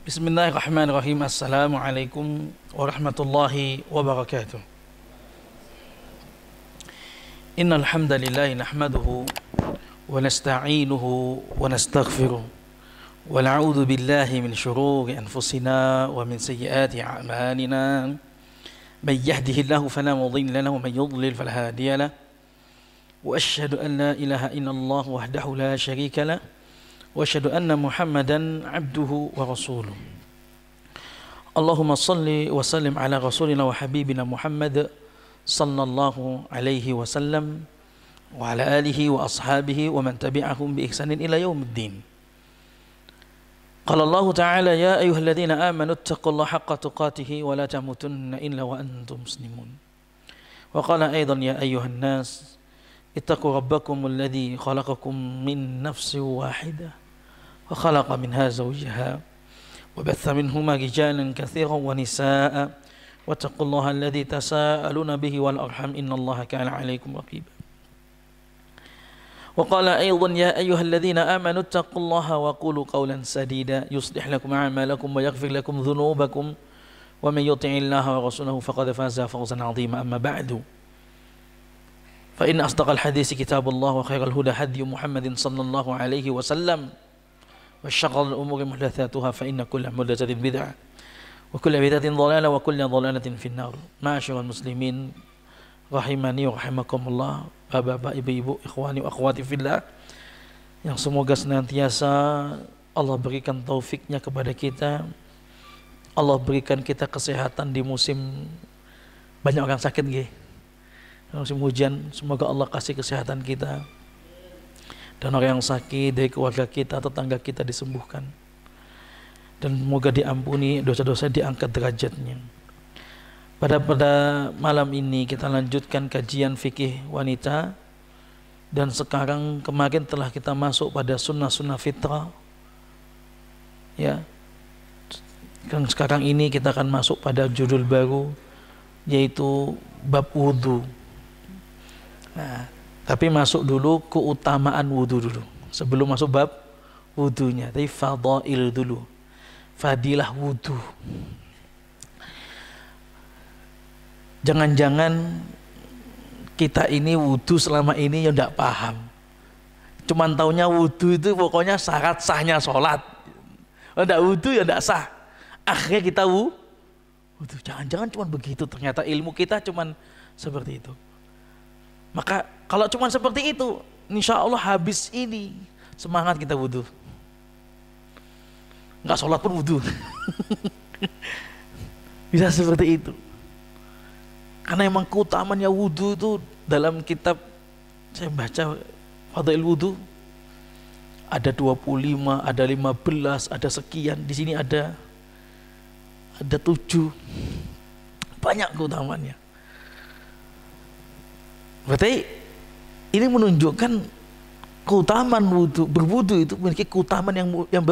Bismillahirrahmanirrahim. Assalamualaikum warahmatullahi wabarakatuh. Innal hamdalillah nahmaduhu wa nasta'inuhu wa nastaghfiruh wa na'udzu billahi min shururi anfusina wa min sayyiati a'malina. May yahdihillahu fala mudilla lahu wa may yudlil fala hadiya lahu. Wa asyhadu an la ilaha illallah wahdahu la syarika lahu. Wa asyhadu anna Muhammadan abduhu wa rasuluh. Allahumma salli wa sallim ala rasulina wa habibina Muhammad sallallahu alaihi wasallam wa ala alihi wa ashabihi wa man tabi'ahum bi ihsanin ila yaumiddin. Qala Allah ta'ala ya ayyuhalladzina amanu taqullaha haqqa tuqatih wa la tamutunna illa wa antum muslimun. Wa qala aidan ya ayyuhan nas ittaqu rabbakum alladzi khalaqakum min nafsin wahidah wa khalaqa minha zawjaha wa batha minhuma rijalan katsiran wa nisaa'a wattaqullaha alladzi tasaaluna bihi wal arham innallaha kana 'alaykum raqiba. Wa qala aidan ya ayyuhalladzina amanu taqullaha wa qulu qawlan sadida yuslih lakum a'malakum wa yaghfir lakum dhunubakum wa may yuti'illaha wa rasulahu faqad faza fawzan 'azima. Amma ba'du. Fa inna asdaqal hadits kitabullah wa khairal huda hadyu Muhammadin sallallahu alaihi wasallam wa syarrul umuri muhdatsatuha fa inna kulla muhdatsatin bid'ah wa kulla bid'atin dhalalah wa kulla dhalalatin finnar. Ma'asyiral muslimin rahimani wa rahimakumullah, bapak-bapak, ibu-ibu, ikhwani wa akhwati fillah, yang semoga senantiasa Allah berikan taufiknya kepada kita. Allah berikan kita kesehatan di musim banyak orang sakit nggih. Musim hujan, semoga Allah kasih kesehatan kita, dan orang yang sakit dari keluarga kita, tetangga kita disembuhkan, dan semoga diampuni dosa-dosa, diangkat derajatnya. Pada malam ini kita lanjutkan kajian fikih wanita, dan kemarin telah kita masuk pada sunnah-sunnah fitrah ya. Dan sekarang ini kita akan masuk pada judul baru, yaitu bab wudu. Nah, tapi masuk dulu keutamaan wudu dulu. Sebelum masuk bab wudunya, tapi fadail dulu. Fadilah wudu. Jangan-jangan kita ini wudu selama ini yang tidak paham. Cuman taunya wudu itu pokoknya syarat sahnya sholat. Kalau tidak wudu ya tidak sah. Akhirnya kita wudu. Jangan-jangan cuma begitu. Ternyata ilmu kita cuman seperti itu. Maka kalau cuma seperti itu, insya Allah habis ini semangat kita wudu. Nggak sholat pun wudu. Bisa seperti itu. Karena emang keutamannya wudu itu dalam kitab saya baca Fadail Wudu ada 25, ada 15, ada sekian. Di sini ada 7. Banyak keutamannya. Berarti ini menunjukkan keutamaan wudu. Berwudu itu memiliki keutamaan yang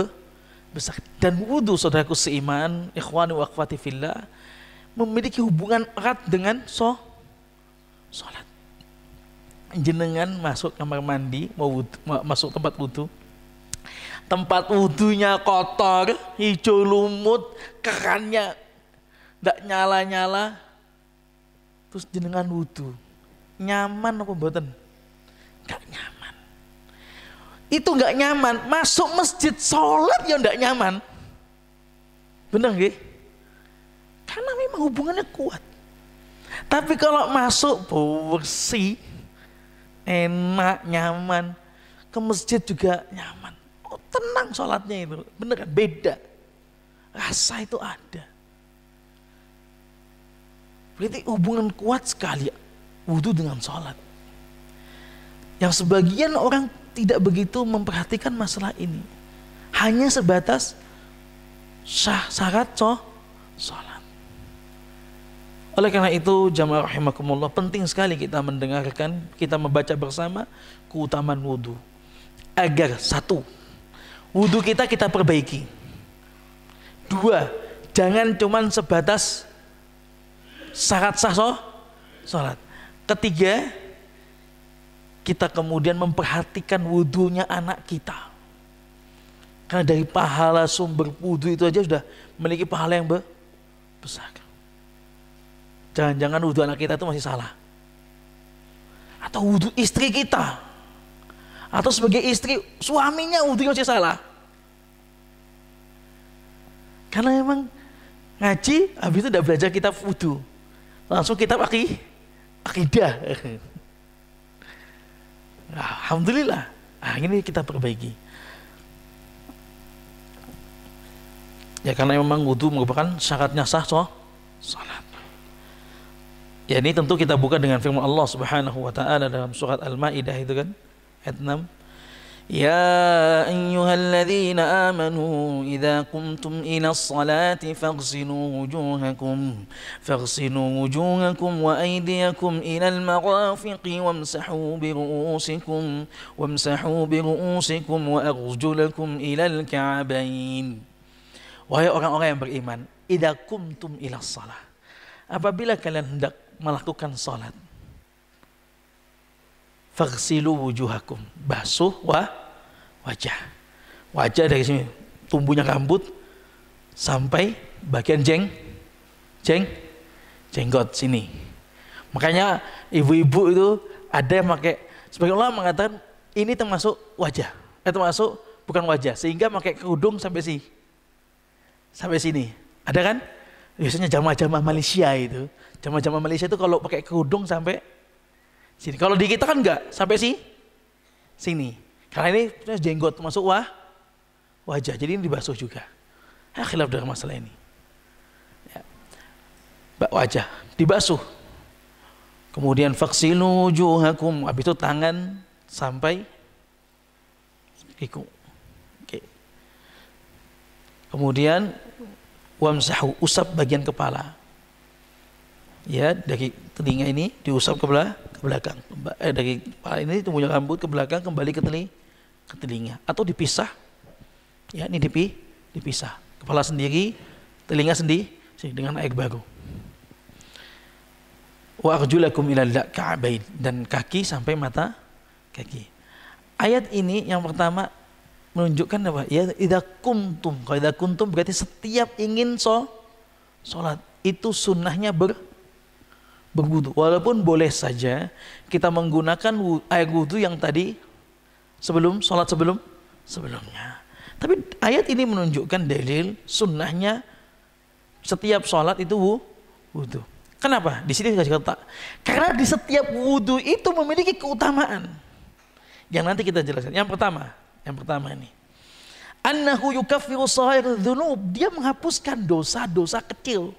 besar. Dan wudu, saudaraku seiman, ikhwani wa akhwati fillah, memiliki hubungan erat dengan sholat. Jenengan masuk kamar mandi, masuk tempat wudu, tempat wudunya kotor, hijau lumut, kerannya tidak nyala-nyala, terus jenengan wudu, nyaman apa mboten? Gak nyaman. Itu gak nyaman. Masuk masjid sholat ya gak nyaman. Bener gak? Karena memang hubungannya kuat. Tapi kalau masuk bersih, enak, nyaman, ke masjid juga nyaman, tenang sholatnya itu. Bener kan? Beda. Rasa itu ada. Berarti hubungan kuat sekali wudu dengan sholat. Yang sebagian orang tidak begitu memperhatikan masalah ini, hanya sebatas syarat sholat. Oleh karena itu jamaah rahimakumullah, penting sekali kita mendengarkan, kita membaca bersama keutamaan wudu, agar 1, wudu kita perbaiki. 2, jangan cuman sebatas syarat sah sholat. 3, kita kemudian memperhatikan wudunya anak kita. Karena dari pahala sumber wudu itu aja sudah memiliki pahala yang besar. Jangan-jangan wudu anak kita itu masih salah. Atau wudu istri kita. Atau sebagai istri, suaminya wudunya masih salah. Karena memang ngaji, habis itu udah belajar kitab wudu. Langsung kitab akidah. Alhamdulillah. Nah, ini kita perbaiki. Ya karena memang wudu merupakan syaratnya sah salat. Ya ini tentu kita buka dengan firman Allah Subhanahu wa taala dalam surat Al-Maidah itu kan ayat 6. Ya ayyuhalladzina amanu idza qumtum ilas salati faghsilu wujuhakum wa aydiyakum ilal marafiqi wamsahu bi ru'usikum wa arjulakum ilal ka'bayn. Wahai orang-orang yang beriman, idza qumtum ilas salah. Apabila kalian hendak melakukan salat, faghsilu wujuhakum, basuh wajah. Wajah dari sini tumbuhnya rambut sampai bagian jenggot sini. Makanya ibu-ibu itu ada yang pakai, sebagian ulama mengatakan ini termasuk wajah, termasuk bukan wajah, sehingga pakai kerudung sampai sini. Ada kan? Biasanya jamaah-jamaah Malaysia itu. Jamaah-jamaah Malaysia itu kalau pakai kerudung sampai sini. Kalau di kita kan enggak, sampai sini. Karena ini jenggot masuk wajah. Jadi ini dibasuh juga. Khilaf dalam masalah ini. Ya. Wajah dibasuh. Kemudian faghsilu wujuhakum, habis itu tangan sampai kiku. Oke. Kemudian wamsahu, usap bagian kepala. Ya, dari telinga ini diusap ke belakang. Dari kepala ini tumbuhnya rambut ke belakang kembali ke telinga atau dipisah. Ya, ini dipisah. Kepala sendiri, telinga sendiri dengan air baru. Wa arjulakum ilal ka'bain, dan kaki sampai mata kaki. Ayat ini yang pertama menunjukkan apa? Ya, idza kuntum. Kalau idza kuntum berarti setiap ingin sholat itu sunnahnya berwudu. Walaupun boleh saja kita menggunakan air wudu yang tadi sebelumnya. Tapi ayat ini menunjukkan dalil sunnahnya setiap sholat itu wudu. Kenapa? Di sini dikasih kata. Karena di setiap wudu itu memiliki keutamaan yang nanti kita jelaskan. Yang pertama ini, annahu yukaffiru shagha'ir dzunub, dia menghapuskan dosa-dosa kecil.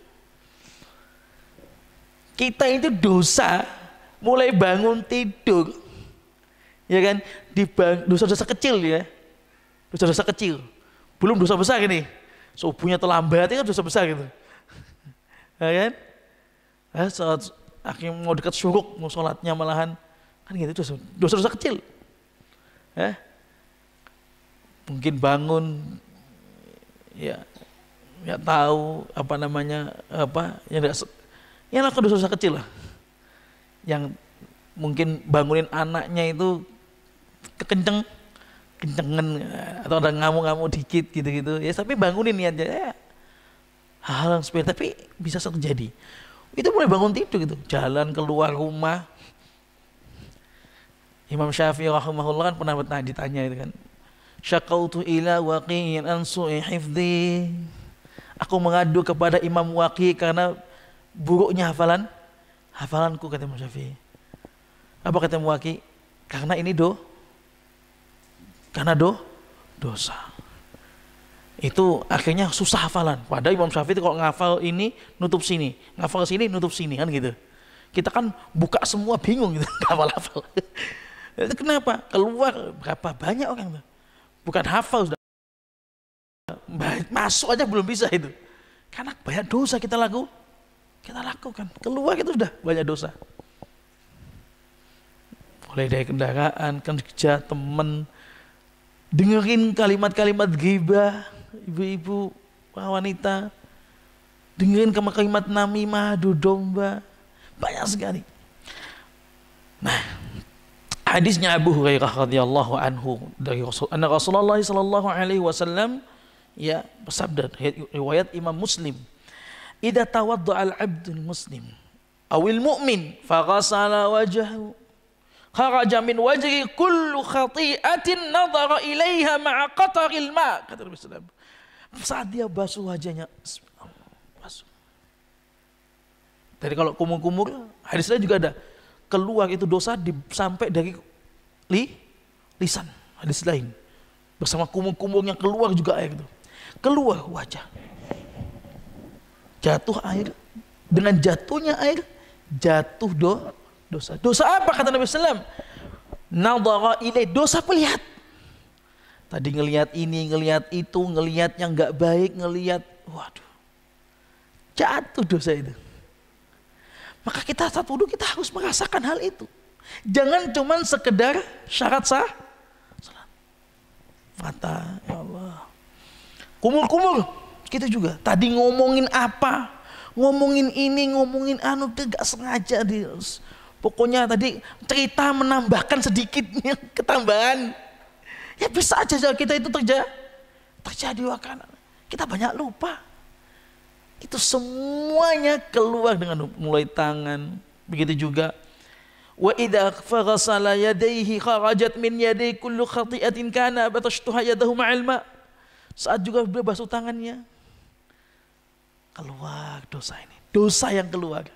Kita itu dosa mulai bangun tidur, ya kan, dosa-dosa kecil ya, dosa-dosa kecil, belum dosa besar ini. Subuhnya terlambat itu kan dosa besar gitu, ya kan? Saat akhirnya mau dekat syuruk, mau sholatnya malahan kan gitu, dosa-dosa kecil. Mungkin bangun ya tahu yang lakukan dosa-dosa kecil lah, yang mungkin bangunin anaknya itu kencengan atau ada ngamuk-ngamuk dikit gitu ya, tapi bangunin niatnya ya, hal yang sepele tapi bisa terjadi. Itu mulai bangun tidur gitu, jalan keluar rumah. Imam Syafi'i rahimahullah kan pernah ditanya itu kan, syaqautu ila waqi'in an su'i hifdzi, aku mengadu kepada Imam Waqi' karena buruknya hafalanku, kata Imam Syafi'i. Apa kata Imam Waqi'? Karena ini dosa. Itu akhirnya susah hafalan. Padahal Imam Syafi'i itu kalau ngafal ini nutup sini, ngafal sini nutup sini kan gitu. Kita kan buka semua bingung gitu, hafal. Itu kenapa? Keluar berapa banyak orang tuh. Bukan hafal sudah, masuk aja belum bisa itu. Karena banyak dosa kita lakukan. Keluar itu sudah banyak dosa. Mulai dari kendaraan, kerja, teman, dengerin kalimat-kalimat ghibah, ibu-ibu, wanita, dengerin kalimat namimah, adu domba, banyak sekali. Nah, Hadisnya Abu Hurairah radhiyallahu anhu dari Rasulullah sallallahu alaihi wasallam ya bersabda, riwayat Imam Muslim, "Idza tawadda'a al-'abdul muslim awil mu'min faghasala wajhahu kharaja min wajhi kullu khati'atin nadhara ilaiha ma'a qataril ma." Kata Nabi sallallahu alaihi wasallam, saat dia basuh wajahnya, basuh. Jadi kalau kumur-kumur, hadisnya juga ada, keluar itu dosa sampai dari lisan. Hadis lain, bersama kumur-kumur yang keluar juga air itu. Keluar wajah, jatuh air, dengan jatuhnya air jatuh dosa. Dosa apa kata Nabi SAW? Nadhara ilai, dosa melihat. Tadi ngelihat ini, ngelihat itu, ngelihat yang nggak baik, ngelihat, waduh, jatuh dosa itu. Maka kita saat wudu kita harus merasakan hal itu. Jangan cuman sekedar syarat sah salat. Mata, ya Allah. Kumur-kumur, kita juga. Tadi ngomongin apa? Ngomongin ini, ngomongin anu, gak sengaja. Pokoknya tadi cerita menambahkan sedikit ketambahan. Ya bisa aja kita itu terjadi wakana. Kita banyak lupa. Itu semuanya keluar dengan mulai tangan. Begitu juga wa idza faghasala yadayhi kharajat min yaday kullu khati'atin kana batashtuha yadahu ma'al ma. Saat juga dia basuh tangannya, keluar dosa ini. Dosa yang keluar.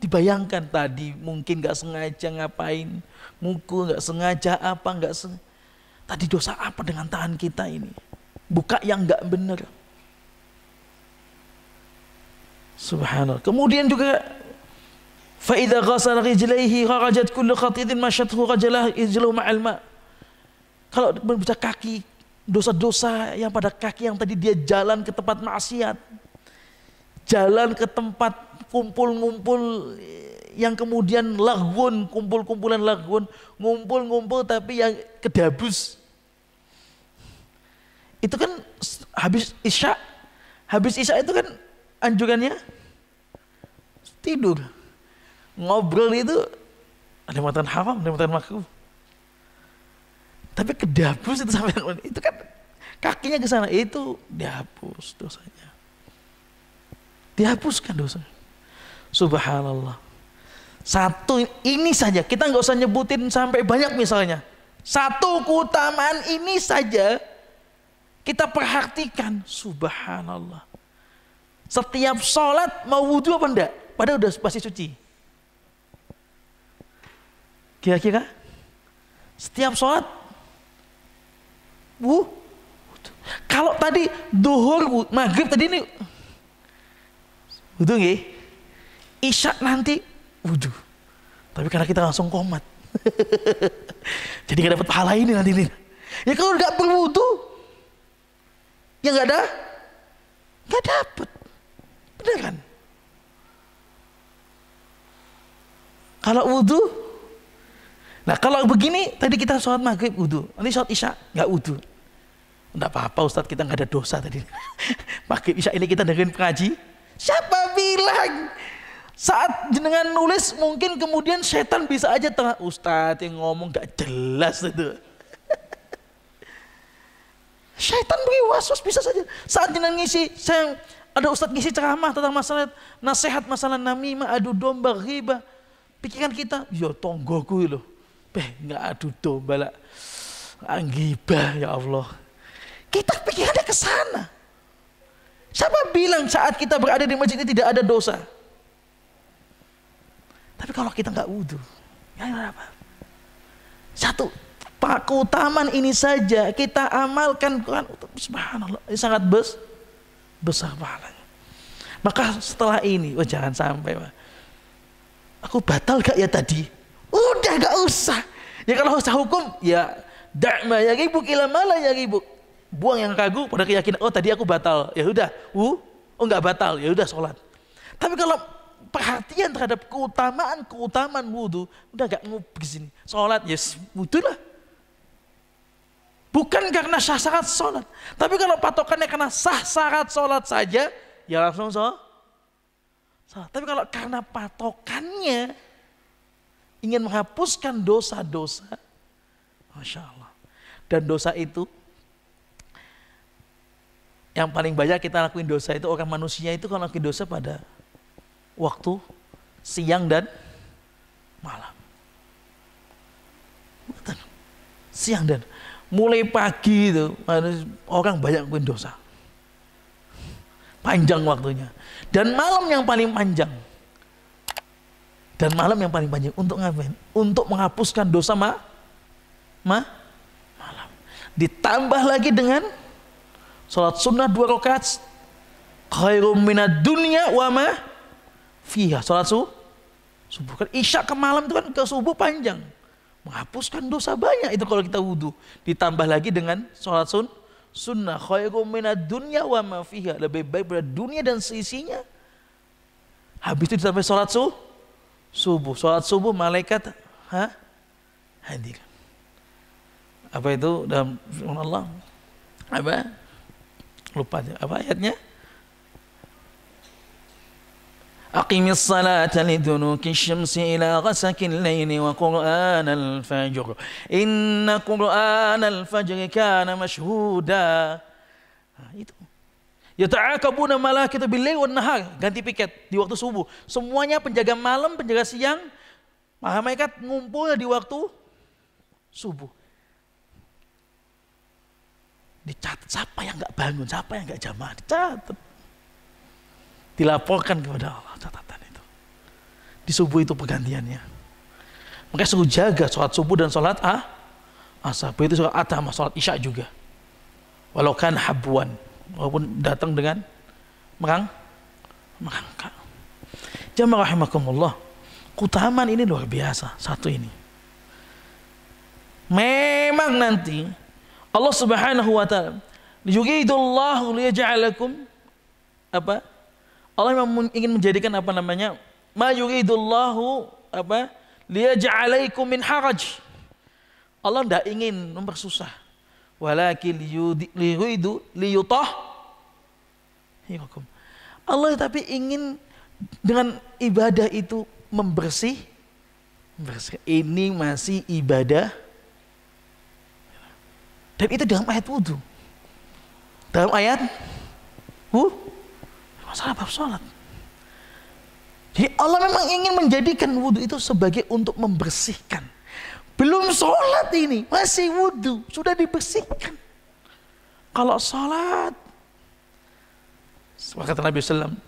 Dibayangkan tadi mungkin gak sengaja ngapain, mukul gak sengaja apa, tadi dosa apa dengan tangan kita ini? Buka yang gak benar. Subhanallah. Kemudian juga fa idza ghasala rijlaihi kharajat kullu khati'atin mashathu rajalah ijlu ma'al ma. Kalau berbicara kaki, dosa-dosa yang pada kaki yang tadi dia jalan ke tempat maksiat, jalan ke tempat kumpul-ngumpul yang kemudian laghun, kumpul-kumpulan laghun, ngumpul-ngumpul tapi yang kedabus. Itu kan habis isya itu kan anjurannya tidur. Ngobrol itu ada makanan haram, ada makanan makruh. Tapi kedapus itu sampai itu kan kakinya ke sana, itu dihapus dosanya. Dihapuskan dosanya. Subhanallah. Satu ini saja, kita nggak usah nyebutin sampai banyak misalnya. Satu keutamaan ini saja kita perhatikan, subhanallah. Setiap sholat mau wudhu apa enggak? Padahal udah pasti suci. Kira-kira setiap sholat wudhu. Kalau tadi duhur, maghrib tadi ini wudhu nggih? Isya nanti wudhu. Tapi karena kita langsung komat. Jadi gak dapat pahala ini nanti nih. Ya kalau nggak berwudhu, ya nggak dapat. Benar kan? Kalau wudhu, nah kalau begini tadi kita sholat maghrib wudhu, nanti sholat isya nggak wudhu, nggak apa-apa Ustadz, kita nggak ada dosa tadi. Maghrib isya ini kita dengerin pengaji. Siapa bilang saat jenengan nulis mungkin kemudian setan bisa aja tengah Ustadz yang ngomong nggak jelas itu. Setan beri waswas bisa saja. Saat jenengan ngisi, ada Ustadz ngisi ceramah tentang masalah nasihat, masalah namimah, adu domba, ghibah. Pikiran kita, ya tonggoku loh. Nggak adu domba lah. Ghibah, ya Allah. Kita pikirannya ke sana. Siapa bilang saat kita berada di masjid ini tidak ada dosa? Tapi kalau kita nggak wudhu, ya apa? Satu, keutamaan ini saja kita amalkan, subhanallah, ini sangat besar pahalanya. Maka setelah ini, jangan sampai, aku batal gak ya tadi? Udah gak usah. Ya kalau usah hukum, ya da'ma ya ribuk ila mala ya ribuk. Buang yang ragu pada keyakinan, oh tadi aku batal, ya udah, nggak batal, ya udah sholat. Tapi kalau perhatian terhadap keutamaan wudhu, udah gak ngubah sini. Sholat, yes, wudhu lah. Bukan karena sah syarat sholat. Tapi kalau patokannya karena sah syarat sholat saja, ya langsung sholat. Tapi kalau karena patokannya ingin menghapuskan dosa-dosa. Masya Allah. Dan dosa itu, yang paling banyak kita lakuin dosa itu, orang manusia itu kalau lakuin dosa pada waktu siang dan malam. Betul. Siang dan mulai pagi itu orang banyak lakuin dosa. Panjang waktunya. Dan malam yang paling panjang. Dan malam yang paling panjang untuk ngapain? Untuk menghapuskan dosa malam. Ditambah lagi dengan salat sunnah 2 rakaat, khairum minad dunya wa ma fiha. Salat subuh kan isya ke malam itu kan ke subuh panjang. Menghapuskan dosa banyak itu kalau kita wudu. Ditambah lagi dengan salat sunnah, khairum minad dunya wa ma fiha. Lebih baik pada dunia dan seisinya. Habis itu ditambah salat subuh. Salat subuh malaikat hadir. Apa itu dalam firman Allah? Apa? Lupa aja. Apa ayatnya? Aqimis salata lidunuki syamsi ila ghasakil layli wa qur'anal fajr. Inna qur'anal fajr kana mashhuda. Itu. Yata'aqabuna malaikatu bil-laili wan nahar. Ganti piket di waktu subuh. Semuanya penjaga malam, penjaga siang, malaikat ngumpul di waktu subuh. Dicatat siapa yang nggak bangun, siapa yang nggak jamaah, dicatat, dilaporkan kepada Allah catatan itu. Di subuh itu pergantiannya. Makanya suruh jaga sholat subuh dan sholat asar. Begitu sholat atama, sholat isya juga. Walau kan habuan, walaupun datang dengan merangkak. Jamaah rahimakumullah, keutamaan ini luar biasa. Satu ini, memang nanti Allah Subhanahu wa taala yuridullahu liyaj'alakum apa? Allah memang ingin menjadikan apa namanya? Ma yuridullahu apa? Liyaj'alaikum min haraj. Allah tidak ingin mempersusah. Walakin yuridu liyutahhirakum. Allah tapi ingin dengan ibadah itu membersih. Ini masih ibadah. Dan itu dalam ayat wudu. Dalam ayat masalah bab sholat. Jadi Allah memang ingin menjadikan wudu itu sebagai untuk membersihkan. Belum sholat ini, masih wudu, sudah dibersihkan. Kalau sholat, kata Nabi SAW,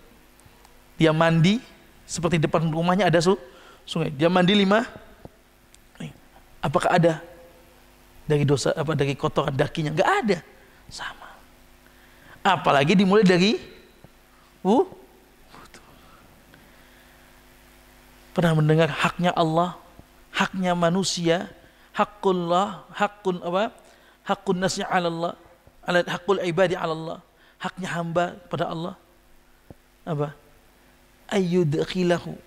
dia mandi, seperti depan rumahnya ada sungai. Dia mandi 5. Apakah ada dari dosa apa dari kotoran dakinya? Enggak ada. Sama. Apalagi dimulai dari pernah mendengar haknya Allah, haknya manusia, haqqullah, haqqun apa? Haqqun nasi 'ala Allah, haqqul ibadi 'ala Allah. Haknya hamba pada Allah. Apa? Ayyudkhilahu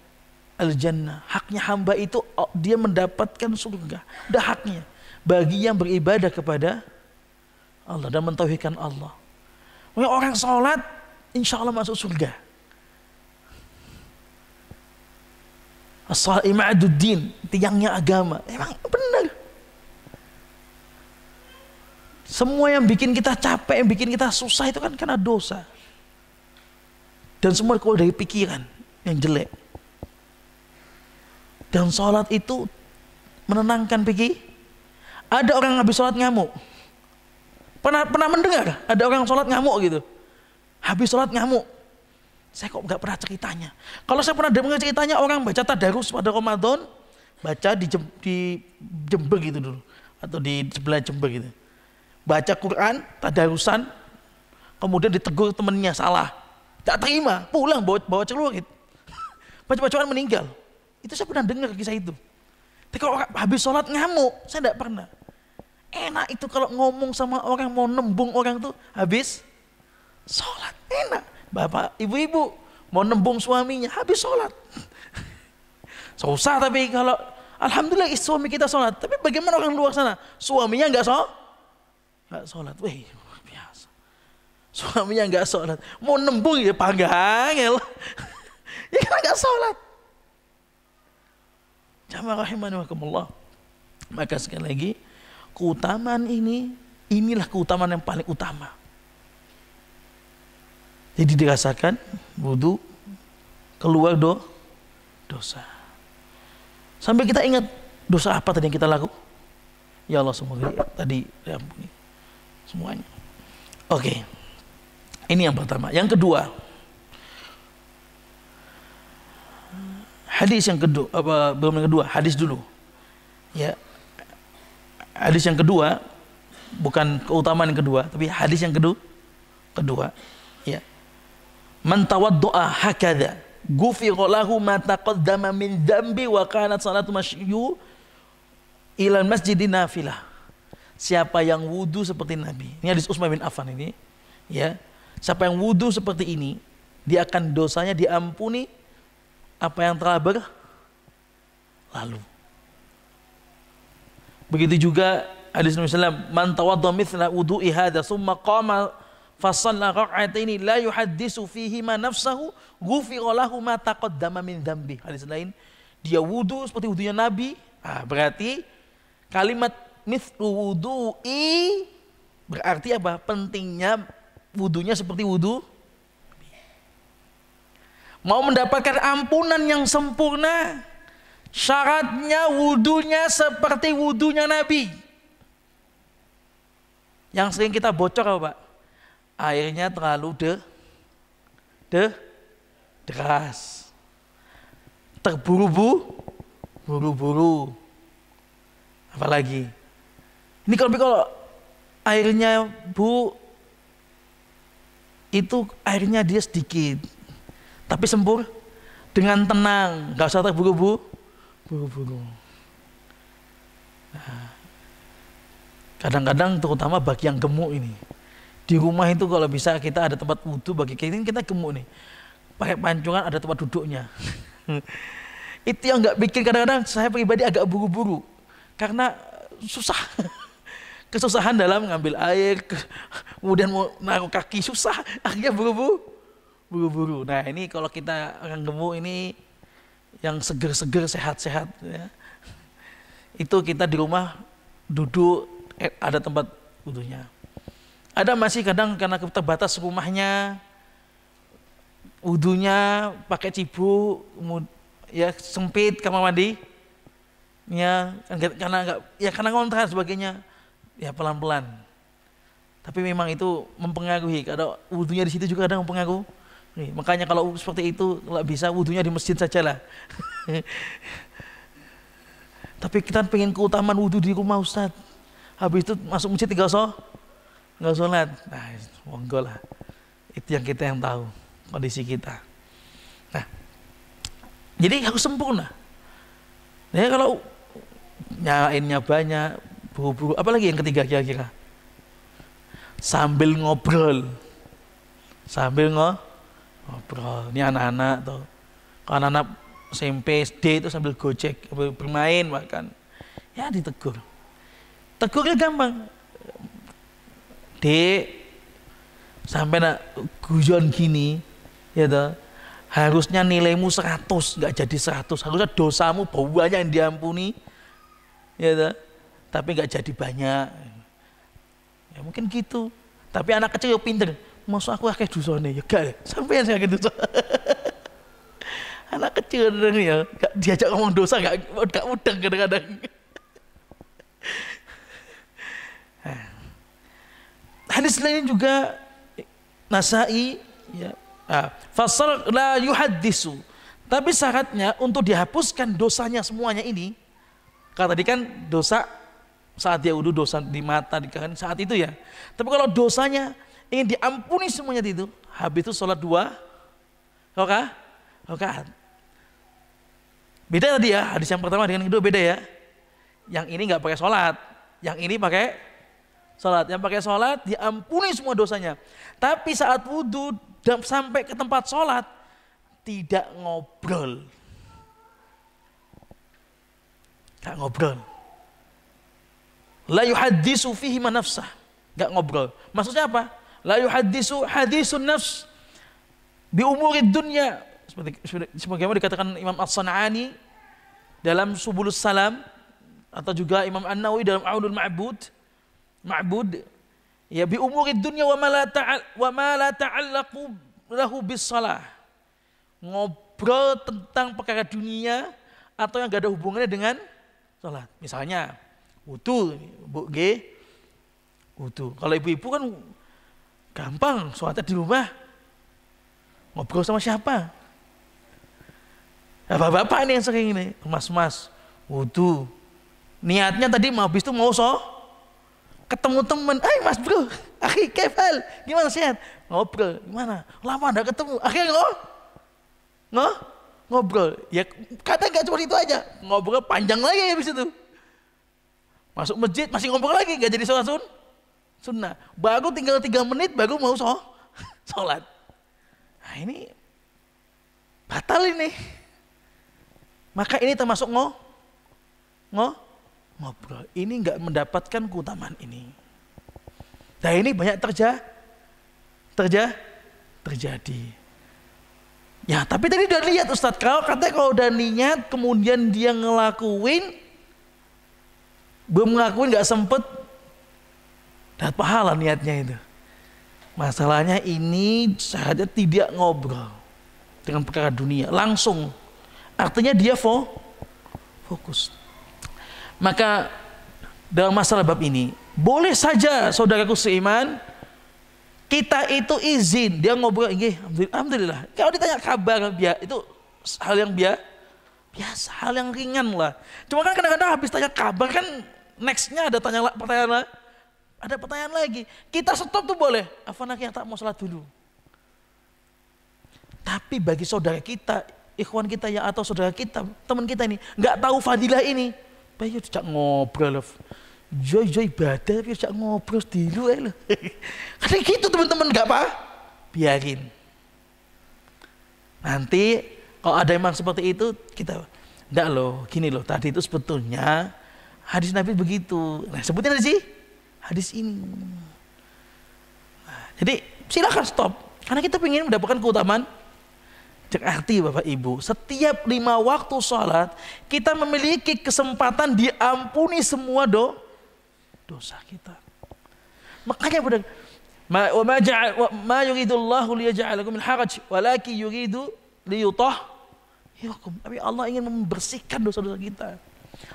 al-jannah. Haknya hamba itu dia mendapatkan surga. Udah haknya. Bagi yang beribadah kepada Allah dan mentauhidkan Allah. Orang sholat, insya Allah masuk surga. As-salat imaduddin, tiangnya agama. Emang benar. Semua yang bikin kita capek, yang bikin kita susah itu kan karena dosa. Dan semua keluar dari pikiran yang jelek. Dan sholat itu menenangkan pikiran. Ada orang habis sholat ngamuk. Pernah mendengar? Ada orang sholat ngamuk gitu. Habis sholat ngamuk. Saya kok nggak pernah ceritanya. Kalau saya pernah dengar ceritanya orang baca tadarus pada Ramadan, baca di Jember gitu dulu, atau di sebelah Jember gitu. Baca Quran, tadarusan, kemudian ditegur temennya salah, tak terima, pulang bawa celurit, baca-bacaan meninggal. Itu saya pernah dengar kisah itu. Tapi kalau habis sholat ngamuk, saya tidak pernah. Enak itu kalau ngomong sama orang, mau nembung orang tuh habis sholat, enak. Bapak, ibu-ibu mau nembung suaminya habis sholat. Susah tapi kalau alhamdulillah suami kita sholat. Tapi bagaimana orang luar sana? Suaminya nggak sholat. Wih, biasa. Suaminya nggak sholat. Mau nembung ya panggil. Ya karena nggak sholat. Jamaah rahimani wakumullah. Maka sekali lagi, keutamaan inilah keutamaan yang paling utama. Jadi dirasakan wudu, keluar dosa. Sampai kita ingat dosa apa tadi yang kita lakukan. Ya Allah, semoga tadi diampuni semuanya. Oke. Ini yang pertama. Yang kedua, hadis yang kedua, belum yang kedua, hadis dulu. Ya. Hadis yang kedua, bukan keutamaan yang kedua, tapi hadis yang kedua. Ya. Man tawaddo'a hakadha ghufira lahu ma taqaddama min dzambi wa kanat salatu masyu ila masjidin nafilah. Siapa yang wudu seperti Nabi. Ini hadis Utsman bin Affan ini, ya. Siapa yang wudu seperti ini, dia akan dosanya diampuni apa yang telah berlalu. Begitu juga hadis Nabi sallallahu alaihi wasallam, man tawadda mithla wudu'i hadza tsumma qama fa shalla rak'ataini la yuhaddisu fihi ma nafsahu ghufira lahu ma taqaddama min dzambi. Hadis lain, dia wudu seperti wudunya Nabi. Berarti kalimat mithlu wudu'i berarti apa? Pentingnya wudunya seperti wudu. Mau mendapatkan ampunan yang sempurna, syaratnya wudunya seperti wudunya Nabi. Yang sering kita bocor apa, Pak? Airnya terlalu deras, terburu-buru. Apalagi ini kalau airnya itu airnya dia sedikit, tapi sempur dengan tenang, nggak usah terburu-buru. Nah, kadang-kadang terutama bagi yang gemuk ini, di rumah itu kalau bisa kita ada tempat wudhu, bagi kita gemuk nih, pakai pancuran ada tempat duduknya. Itu yang nggak bikin kadang-kadang saya pribadi agak buru-buru, karena susah. Kesusahan dalam ngambil air, kemudian mau naruh kaki susah, akhirnya buru-buru. Nah ini kalau kita orang gemuk ini yang seger-seger, sehat-sehat, ya, itu kita di rumah duduk ada tempat wudhunya. Ada masih kadang karena terbatas rumahnya, wudhunya pakai cibuk, ya sempit kamar mandi, ya karena ngontrak sebagainya. Ya pelan-pelan. Tapi memang itu mempengaruhi. Kalau wudhunya di situ juga kadang mempengaruhi. Makanya kalau seperti itu, kalau bisa wudhunya di masjid sajalah. Tapi kita pengen keutamaan wudhu di rumah Ustaz. Habis itu masuk masjid tinggal nggak sholat. Nah, monggo lah. Itu yang kita yang tahu kondisi kita. Nah, jadi harus sempurna. Ya kalau nyalainnya banyak, buru-buru, apalagi yang ketiga kira-kira? Sambil ngobrol. Ini anak-anak tuh. Kalau anak-anak SMP, SD itu sambil gojek, bermain bahkan. Ya ditegur. Tegurnya gampang. Dek, sampai nak guyon gini, ya toh, harusnya nilaimu 100, nggak jadi 100. Harusnya dosamu banyak yang diampuni, ya toh. Tapi nggak jadi banyak, ya mungkin gitu. Tapi anak kecil yang pinter, maksud aku akeh dosane, ya gak, sampean saya akeh dosa. Anak kecil ya, gak diajak ngomong dosa, gak mudeng kadang-kadang. Hadis lain juga Nasai, ya, fasal la yuhaddisu. Tapi syaratnya untuk dihapuskan dosanya semuanya ini, kalau tadi kan dosa saat dia wudu, dosa di mata, di kaki saat itu ya. Tapi kalau dosanya ingin diampuni semuanya itu, habis itu sholat 2 rakaat. Beda tadi ya, hadis yang pertama dengan yang kedua beda ya. Yang ini nggak pakai sholat, yang ini pakai sholat. Yang pakai sholat diampuni semua dosanya. Tapi saat wudu dan sampai ke tempat sholat tidak ngobrol. Gak ngobrol. La yuhaddisu fihi ma nafsah. Gak ngobrol. Maksudnya apa? La yuhaddisu hadisun nafs bi umurid dunya. Sebagaimana dikatakan Imam As-San'ani dalam Subulus Salam atau juga Imam An-Nawawi dalam Aunul Ma'bud ya bi umurid dunya wa ma la ta'allaqu lahu bis shalah. Ngobrol tentang perkara dunia atau yang gak ada hubungannya dengan salat. Misalnya wudu, Bu G. Wudu. Kalau ibu-ibu kan gampang, sholatnya di rumah. Ngobrol sama siapa? Bapak-bapak ini yang sering ini, mas-mas, wudu. Niatnya tadi mau habis itu mau ketemu teman, mas bro, akhi kefal, gimana sehat? Ngobrol, gimana? Lama enggak ketemu, akhirnya ngobrol. Ya kadang nggak cuma itu aja, ngobrol panjang lagi habis itu. Masuk masjid masih ngobrol lagi, nggak jadi sholat sunnah. Baru tinggal 3 menit baru mau sholat. Nah ini batal ini. Maka ini termasuk ngobrol. Ini nggak mendapatkan keutamaan ini. Nah ini banyak terjadi. Ya tapi tadi udah lihat Ustadz, kalau udah niat kemudian dia belum ngelakuin nggak sempet dapat pahala niatnya itu. Masalahnya ini syaratnya tidak ngobrol dengan perkara dunia langsung. Artinya dia fokus. Maka dalam masalah bab ini boleh saja saudaraku seiman kita itu izin dia ngobrol, alhamdulillah. Kalau ditanya kabar itu hal yang biasa, hal yang ringan lah. Cuma kan kadang-kadang habis tanya kabar kan nextnya ada pertanyaan lagi. Kita stop tuh boleh. Afanak yang tak mau salat dulu. Tapi bagi saudara kita, ikhwan kita ya atau saudara kita, teman kita ini nggak tahu fadilah ini, bayu tidak ngobrol. Joy ibadah tapi tidak ngobrol dulu loh. Karena gitu teman-teman nggak apa, biarin. Nanti kalau ada emang seperti itu kita enggak loh, gini loh, tadi itu sebetulnya hadis Nabi begitu. Nah, sebutin aja sih hadis ini. Nah, jadi silakan stop karena kita ingin mendapatkan keutamaan. Arti Bapak Ibu, setiap 5 waktu sholat kita memiliki kesempatan diampuni semua dosa kita. Makanya benar, ma yuridullahu liyaj'alakum min haraj walakin yuridu liyutahhirakum. Tapi Allah ingin membersihkan dosa-dosa kita.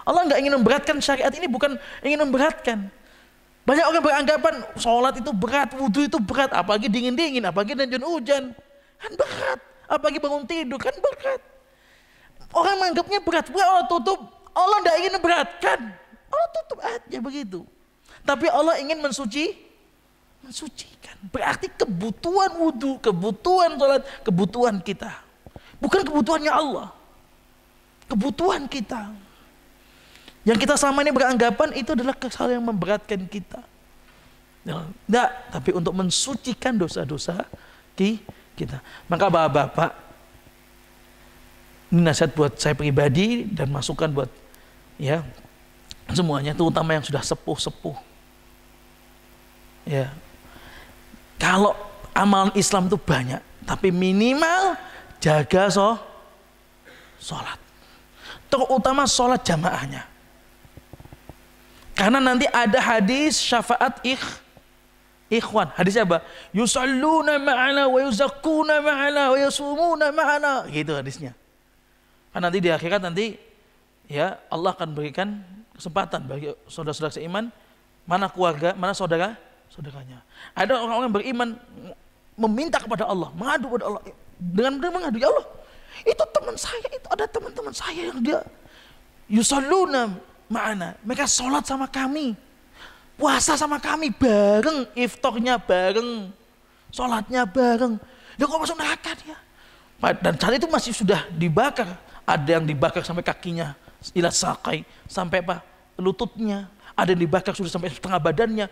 Allah enggak ingin memberatkan, syariat ini bukan ingin memberatkan. Banyak orang beranggapan sholat itu berat, wudu itu berat, apalagi dingin-dingin, apalagi hujan, kan berat. Apalagi bangun tidur kan berat. Orang menganggapnya berat, Allah tutup. Allah tidak ingin memberatkan, Allah tutup aja begitu. Tapi Allah ingin mensucikan. Berarti kebutuhan wudu, kebutuhan sholat, kebutuhan kita, bukan kebutuhannya Allah, kebutuhan kita. Yang kita selama ini beranggapan itu adalah hal yang memberatkan kita. Tidak, tapi untuk mensucikan dosa-dosa kita. Maka bapak-bapak, ini nasihat buat saya pribadi dan masukan buat ya semuanya, terutama yang sudah sepuh-sepuh. Ya, kalau amalan Islam itu banyak, tapi minimal jaga sholat, terutama sholat jamaahnya. Karena nanti ada hadis syafaat ikhwan, hadisnya apa? Yusalluna ma'ana wa yuzakkuna ma'ana wa yasumuna ma'ana. Gitu hadisnya. Kan nanti di akhirat nanti ya Allah akan berikan kesempatan bagi saudara-saudara seiman, mana keluarga, mana saudaranya. Ada orang-orang beriman meminta kepada Allah, mengadu kepada Allah dengan mengadu, ya Allah, itu teman saya, itu ada teman-teman saya yang dia yusalluna ma'ana, mereka sholat sama kami, puasa sama kami bareng, iftarnya bareng, sholatnya bareng. Ya kok masuk neraka dia? Dan saat itu masih sudah dibakar. Ada yang dibakar sampai kakinya, ila sakai, sampai apa? Lututnya. Ada yang dibakar sudah sampai setengah badannya.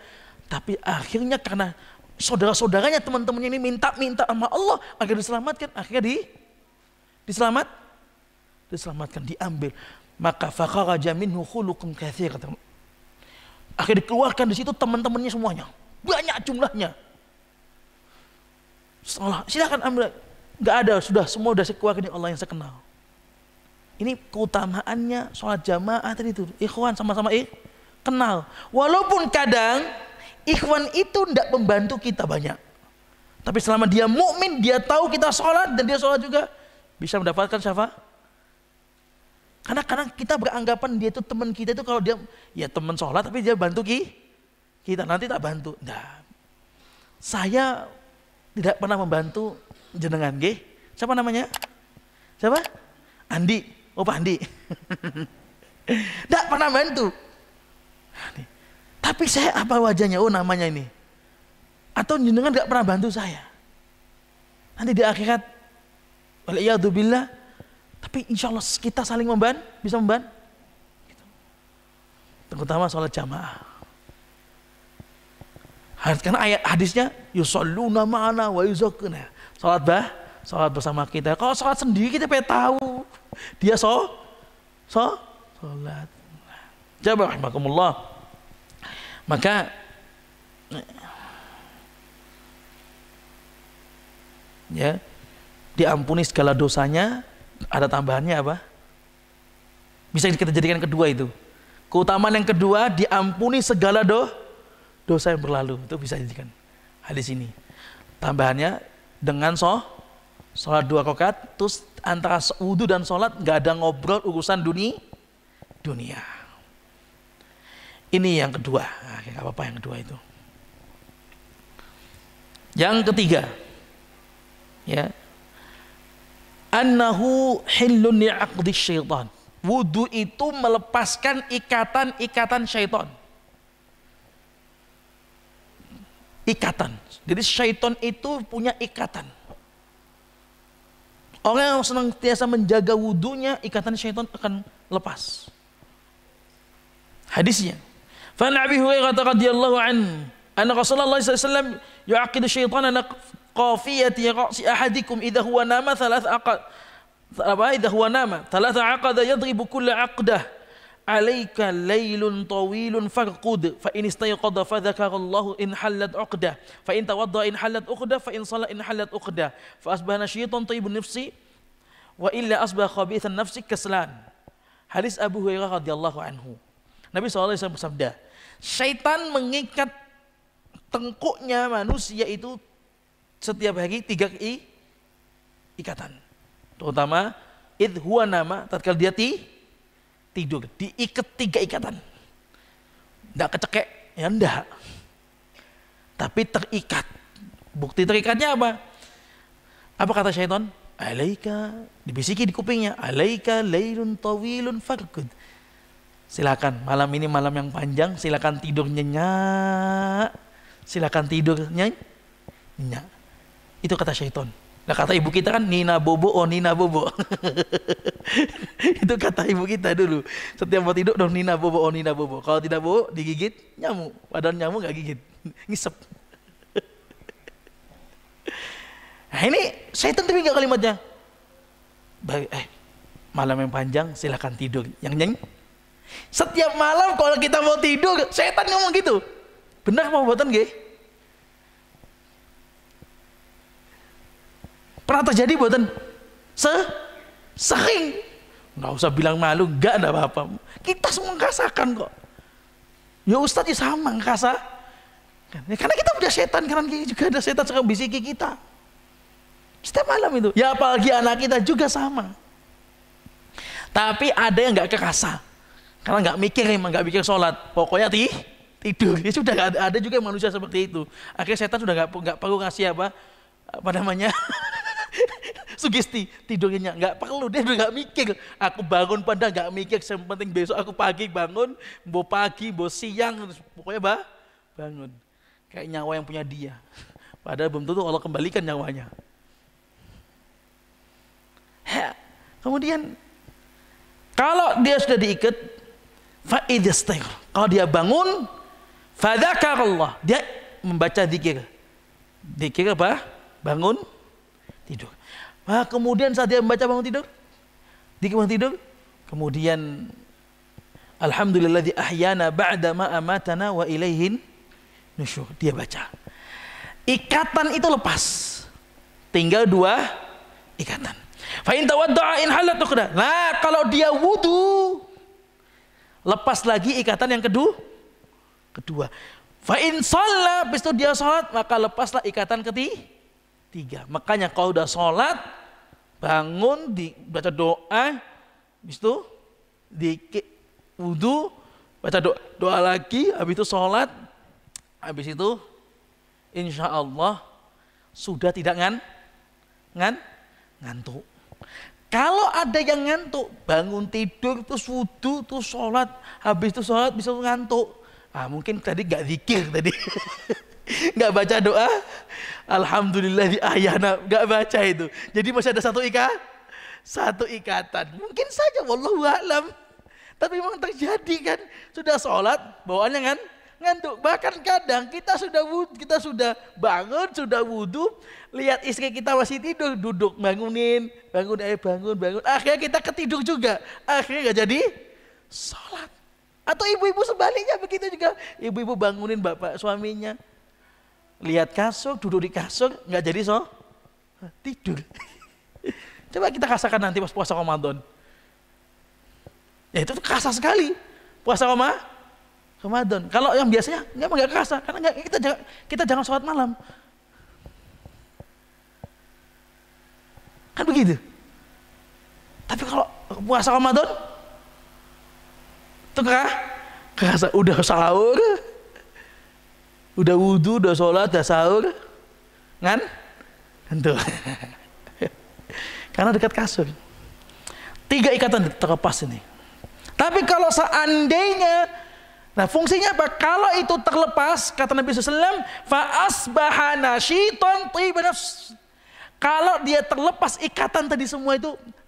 Tapi akhirnya karena saudara-saudaranya, teman-temannya ini minta sama Allah agar diselamatkan, akhirnya diselamatkan, diambil. Maka fakharaja minhu khuluqun katsir. Akhirnya dikeluarkan di situ teman-temannya semuanya, banyak jumlahnya. Silakan ambil, nggak ada, semua sudah keluarkan Allah yang saya kenal. Ini keutamaannya sholat jamaah tadi itu. Ikhwan sama-sama kenal. Walaupun kadang ikhwan itu tidak membantu kita banyak. Tapi selama dia mukmin, dia tahu kita sholat dan dia sholat juga, bisa mendapatkan syafaat. Karena kadang kita beranggapan dia itu teman kita itu kalau dia ya teman sholat tapi dia bantu kita, nanti tak bantu. Nah, saya tidak pernah membantu jenengan, nggih. Siapa namanya? Siapa? Andi. Oh, Pak Andi. Tidak pernah bantu. Tapi saya apa wajahnya? Oh, namanya ini. Atau jenengan nggak pernah bantu saya. Nanti di akhirat, waliyadzubillah. Tapi insya Allah kita saling bisa membantu. Gitu. Terutama sholat jamaah. Karena ayat hadisnya yusalluna ma'ana wa yuzakkuna. Sholat bersama kita. Kalau sholat sendiri kita pengen tahu dia sholat. Jabah rahimakumullah. Maka ya diampuni segala dosanya. Ada tambahannya apa? Bisa kita jadikan kedua itu. Keutamaan yang kedua, diampuni segala dosa yang berlalu. Itu bisa dijadikan hadis ini. Tambahannya dengan sholat 2 rakaat, terus antara wudu dan sholat nggak ada ngobrol urusan dunia. Ini yang kedua. Nah, nggak apa-apa yang kedua itu. Yang ketiga, ya, annahu hillun li'aqdi syaitan. Wudu itu melepaskan ikatan syaitan. Ikatan. Jadi syaitan itu punya ikatan. Orang yang senantiasa menjaga wudunya, ikatan syaitan akan lepas. Hadisnya. Fa Abi Hurairah radhiyallahu anhu, anna Rasulullah sallallahu alaihi wasallam yu'aqidu syaitana qafiyati ra'si ahadikum idza huwa nama thalath aqada yadribu kulla aqdah alayka laylun tawilun farqud fa in istayqadha fa dzakarallahu in halat uqdah fa in tawadda in halat uqdah fa in salla in halat uqdah fa asbahana syaitan tayyibun nafsi wa illa asbah khabithan nafsi kaslan. Hadis Abu Hurairah radhiyallahu anhu. Nabi SAW bersabda, syaitan mengikat tengkuknya manusia itu setiap hari 3 ikatan. Terutama idh huwa nama, tatkala dia tidur, diikat 3 ikatan. Enggak kecekek, ya enggak. Tapi terikat. Bukti terikatnya apa? Apa kata syaitan? Alaika, dibisiki di kupingnya, alaika lailun tawilun farqud. Silakan, malam ini malam yang panjang, silakan tidur nyenyak. Silakan tidur nyenyak. Itu kata syaitan. Nah, kata ibu kita kan Nina Bobo, oh Nina Bobo. Itu kata ibu kita dulu. Setiap mau tidur dong Nina Bobo, oh Nina Bobo. Kalau tidak bobo digigit nyamuk. Padahal nyamuk gak gigit, ngisep. Nah ini syaitan tapi gak kalimatnya. Malam yang panjang silakan tidur yang nyenyak. Setiap malam kalau kita mau tidur, setan ngomong gitu. Benar apa buatan nggih? Pernah terjadi buatan? Sering. Nggak usah bilang malu, nggak ada apa-apa. Kita semua ngerasakan kok. Ya Ustadz sama ngerasa. Karena kita punya setan, karena juga ada setan sekarang bisiki kita. Setiap malam itu. Ya apalagi anak kita juga sama. Tapi ada yang nggak kerasa. Karena nggak mikir, emang nggak mikir sholat, pokoknya tidur. Ya sudah, ada juga manusia seperti itu. Akhirnya setan sudah nggak perlu ngasih apa namanya sugesti tidurnya, nggak perlu, dia udah nggak mikir. Aku bangun pada nggak mikir, yang penting besok aku pagi bangun, mau pagi, mau siang, pokoknya bangun. Kayak nyawa yang punya dia. Padahal belum tentu Allah kembalikan nyawanya. Kemudian kalau dia sudah diikat, kalau dia bangun, fadzakarallah, dia membaca zikir. Zikir apa? Bangun tidur. Nah, kemudian saat dia membaca bangun tidur, kemudian alhamdulilladzi ahyana ba'da ma amatana wa ilaihin nusyur. Dia baca. Ikatan itu lepas. Tinggal 2 ikatan. Fa in tawadda'a in halat ukhra. Nah, kalau dia wudu, lepas lagi ikatan yang kedua. Fa in shalla, habis itu dia salat, maka lepaslah ikatan ketiga. Makanya kalau udah salat, bangun, baca doa, habis itu wudu, baca doa lagi, habis itu salat, habis itu insya Allah sudah tidak ngantuk. Kalau ada yang ngantuk, bangun tidur terus wudu terus sholat, habis itu sholat bisa ngantuk. Mungkin tadi nggak zikir tadi, nggak baca doa, alhamdulillah di ahyana, nggak baca itu. Jadi masih ada satu ikatan. Mungkin saja, wallahu a'lam. Tapi memang terjadi kan, sudah sholat, bawaannya ngantuk. Bahkan kadang kita sudah bangun, sudah wudu, lihat istri kita masih tidur, duduk bangun. Akhirnya kita ketidur juga, akhirnya nggak jadi sholat. Atau ibu-ibu sebaliknya begitu juga, ibu-ibu bangunin bapak suaminya, lihat kasur, duduk di kasur, nggak jadi tidur. Coba kita rasakan nanti pas puasa Ramadan. Ya itu kerasa sekali puasa Ramadan. Kalau yang biasanya nggak kerasa, karena kita jangan sholat malam. Kan begitu. Tapi kalau puasa Ramadan itu kerasa, udah sahur, udah wudu, udah sholat, udah sahur, ngantuk. Karena dekat kasur. 3 ikatan terlepas ini. Tapi kalau seandainya, nah fungsinya apa? Kalau itu terlepas, kata Nabi SAW, fa asbaha nasyiton thayyiban nafs. Kalau dia terlepas ikatan tadi semua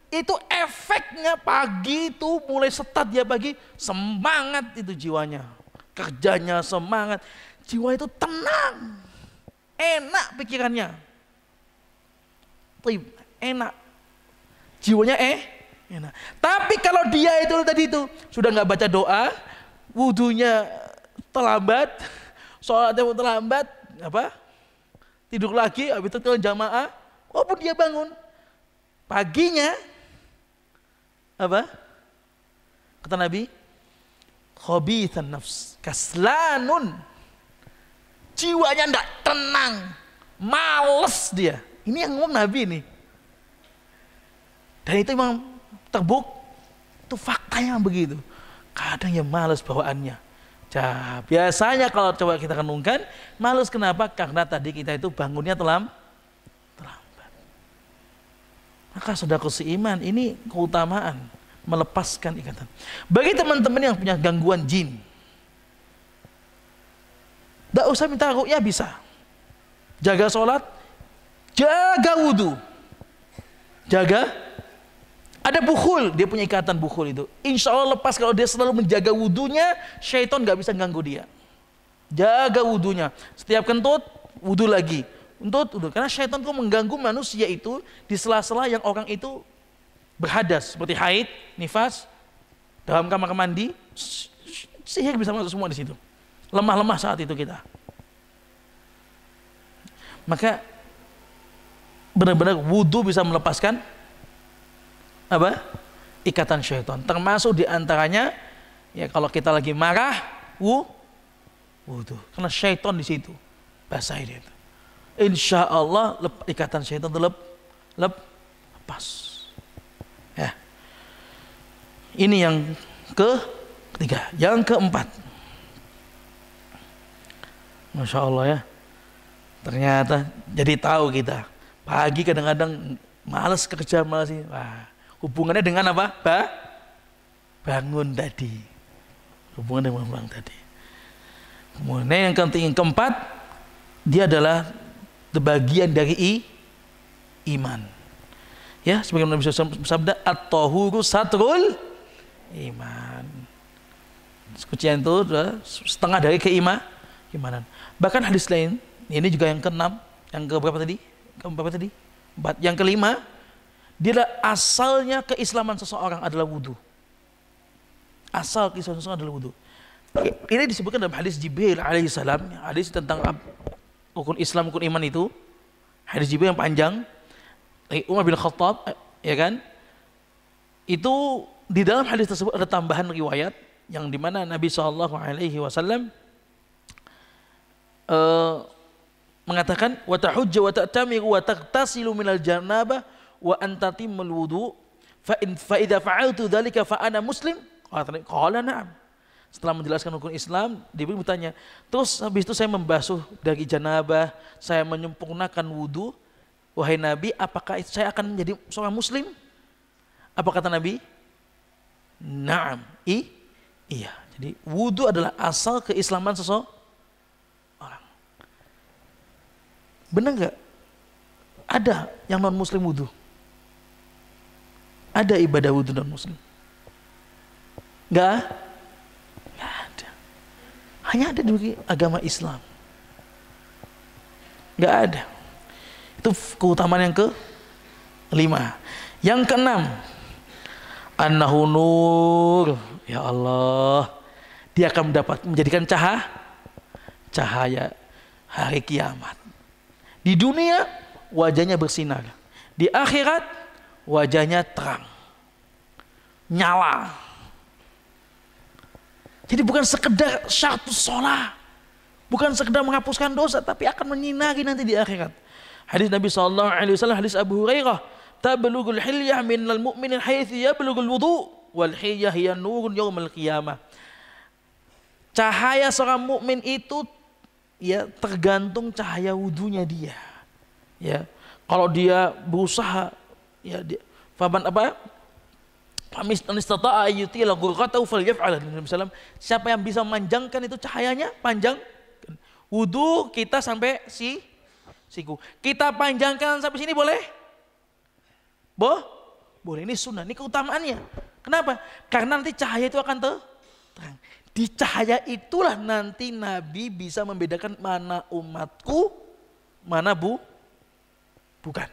itu efeknya pagi itu mulai start dia pagi, semangat itu jiwanya, kerjanya semangat, jiwa itu tenang, enak pikirannya, enak, jiwanya enak. Tapi kalau dia itu tadi sudah nggak baca doa, wudunya terlambat, sholatnya terlambat, tidur lagi, habis itu jamaah, walaupun dia bangun paginya, kata Nabi, khabithan nafs, kaslanun, jiwanya ndak tenang, males dia. Ini yang ngomong Nabi nih. Dan itu memang terbukti, itu faktanya begitu. Kadang ya males bawaannya. Biasanya kalau coba kita renungkan, males kenapa? Karena tadi kita itu bangunnya terlambat. Maka saudaraku seiman, ini keutamaan melepaskan ikatan. Bagi teman-teman yang punya gangguan jin, tidak usah minta ruqyah, bisa jaga sholat, jaga wudu, ada bukhul, dia punya ikatan bukhul itu. Insya Allah lepas kalau dia selalu menjaga wudunya, syaitan nggak bisa ganggu dia. Jaga wudunya, setiap kentut wudu lagi. Karena syaitan itu mengganggu manusia itu di sela-sela yang orang itu berhadas, seperti haid, nifas, dalam kamar mandi, sihir bisa masuk semua di situ. Lemah-lemah saat itu kita. Maka benar-benar wudu bisa melepaskan ikatan syaitan. Termasuk diantaranya ya kalau kita lagi marah, wudu. Karena syaitan di situ, basahin itu. Insya Allah ikatan syaitan itu lepas. Ya. Ini yang ketiga. Yang keempat, Masya Allah ya. Ternyata jadi tahu kita pagi kadang-kadang malas kerja, malas ini. Hubungannya dengan apa? Bangun tadi. Hubungannya dengan bangun tadi. Kemudian yang keempat, dia adalah bagian dari iman. Ya, sebagaimana Nabi SAW bersabda, at-tahuru satrul iman. Kuncian itu adalah setengah dari keimanan. Bahkan hadis lain, ini juga yang keenam, yang keberapa tadi? Yang kelima, dia adalah asalnya keislaman seseorang adalah wudu. Asal keislaman seseorang adalah wudu. Ini disebutkan dalam hadis Jibril alaihissalam, hadis tentang rukun Islam, rukun iman itu, hadis Jibril yang panjang. Umar bin Khattab ya kan? Itu di dalam hadis tersebut ada tambahan riwayat yang dimana Nabi SAW mengatakan wa tahujja wa ta'tamiru wa taghtasilu minal janabah wa antatimul wudu fa idza fa'altu dzalika fa ana muslim. Qala na'am. Setelah menjelaskan hukum Islam, dia bertanya, terus habis itu saya membasuh dari janabah, saya menyempurnakan wudu, wahai Nabi, apakah saya akan menjadi seorang muslim? Apa kata Nabi? Na'am. Iya. Jadi wudu adalah asal keislaman seseorang. Benar nggak? Ada yang non muslim wudu. Ada ibadah wudu non muslim? Nggak ada. Hanya ada di agama Islam. Nggak ada. Itu keutamaan yang kelima. Yang keenam, annahu nur. Ya Allah, dia akan menjadikan cahaya hari kiamat. Di dunia wajahnya bersinar, di akhirat wajahnya terang, nyala. Jadi bukan sekedar syartus sholat, bukan sekedar menghapuskan dosa, tapi akan menyinari nanti di akhirat. Hadis Nabi SAW, hadis Abu Hurairah, tablugul hilyah minal mu'minin haitsu yablugul wudu wal hilyah hiya nurun yaumil qiyamah. Cahaya seorang mukmin itu ya tergantung cahaya wudunya dia. Ya, kalau dia berusaha ya dia faman apa? Famis istata'a ayyutila ghurqatahu falyaf'al. Siapa yang bisa memanjangkan itu cahayanya, panjang. Wudu kita sampai siku. Kita panjangkan sampai sini boleh? Boleh. Ini sunnah, ini keutamaannya. Kenapa? Karena nanti cahaya itu akan terang. Di cahaya itulah nanti Nabi bisa membedakan mana umatku, mana bukan.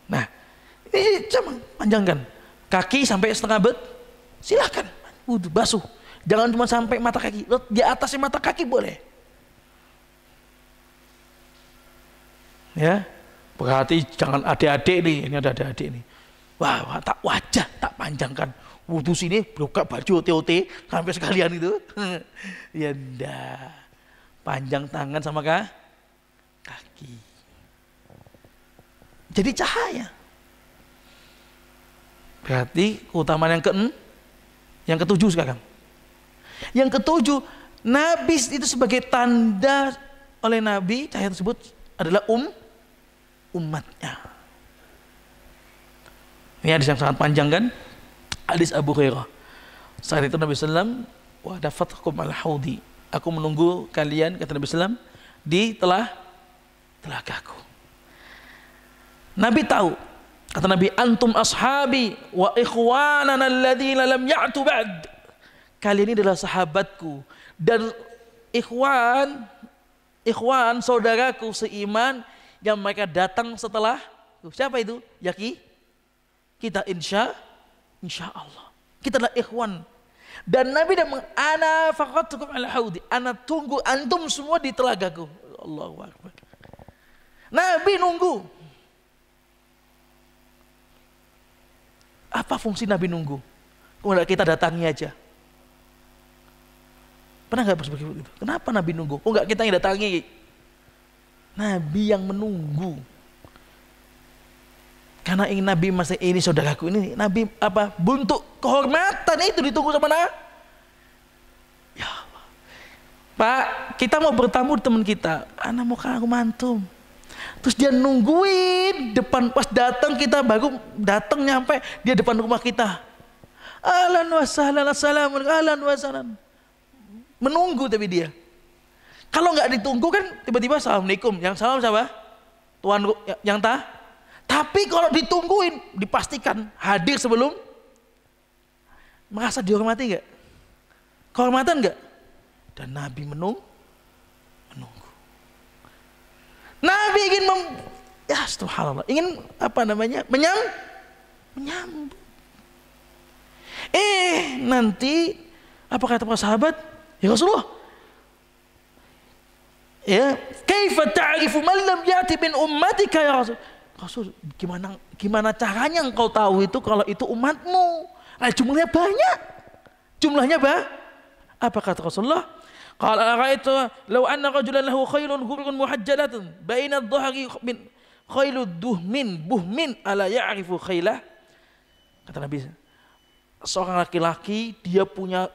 Nah, ini jangan panjangkan. Kaki sampai setengah bet, silakan. Wudu basuh. Jangan cuma sampai mata kaki. Di atasnya mata kaki boleh. Ya, berarti jangan adik-adik nih. Ini ada adik-adik nih. Wah, tak wajah tak panjangkan. Wudu sini buka baju OT sampai sekalian itu. Ya ndak. Panjang tangan sama kaki. Jadi cahaya. Berarti keutamaan yang ketujuh sekarang. Yang ketujuh, Nabi itu sebagai tanda oleh Nabi, cahaya tersebut adalah umatnya. Ini hadis yang sangat panjang kan? Hadis Abu Hurairah. Saat itu Nabi SAW, wa dafatkum al-haudi. Aku menunggu kalian, kata Nabi SAW, di telagaku. Nabi tahu, kata Nabi, antum ashabi wa ikhwanana alladhina lam ya'tu ba'd. Kalian ini adalah sahabatku dan ikhwan saudaraku seiman yang mereka datang setelah. Siapa itu? Kita insya Allah. Kita adalah ikhwan. Dan Nabi dan ana faqatukum ala haudi. Ana tunggu antum semua di telagaku. Allahu akbar. Nabi nunggu. Apa fungsi Nabi nunggu? Kemudian kita datangi aja. Pernah nggak begitu? Kenapa Nabi nunggu? Kok nggak kita yang datangi? Nabi yang menunggu. Karena ingin Nabi masa ini saudaraku ini Nabi apa? Bentuk kehormatan itu ditunggu sama Nabi. Ya Allah. Pak, kita mau bertamu di teman kita. Anak mau ke rumah antum. Terus dia nungguin depan, pas datang kita baru datang nyampe dia depan rumah kita. Ahlan wa sahlan, assalamualaikum, ahlan wa sahlan. Menunggu tapi dia. Kalau nggak ditunggu kan tiba-tiba assalamualaikum. Yang salam siapa? Tuan yang Tapi kalau ditungguin dipastikan hadir sebelum. Merasa dihormati nggak? Kehormatan nggak? Dan Nabi menunggu. Nabi ingin ya subhanallah, ingin apa namanya? Menyambut. Nanti apa kata para sahabat? Ya Rasulullah, Ya, kaifa ta'rifu man lam ya'ti min ummatika ya Rasul? Rasul, gimana caranya engkau tahu itu kalau itu umatmu? Nah, jumlahnya banyak. Jumlahnya apa kata Rasulullah? Qala ra'aitu law anna rajulan lahu khailun hurun muhajjalatun baina adh-dhahri min khailud duhmin buhmin ala ya'rifu khailah. Kata Nabi, seorang laki-laki dia punya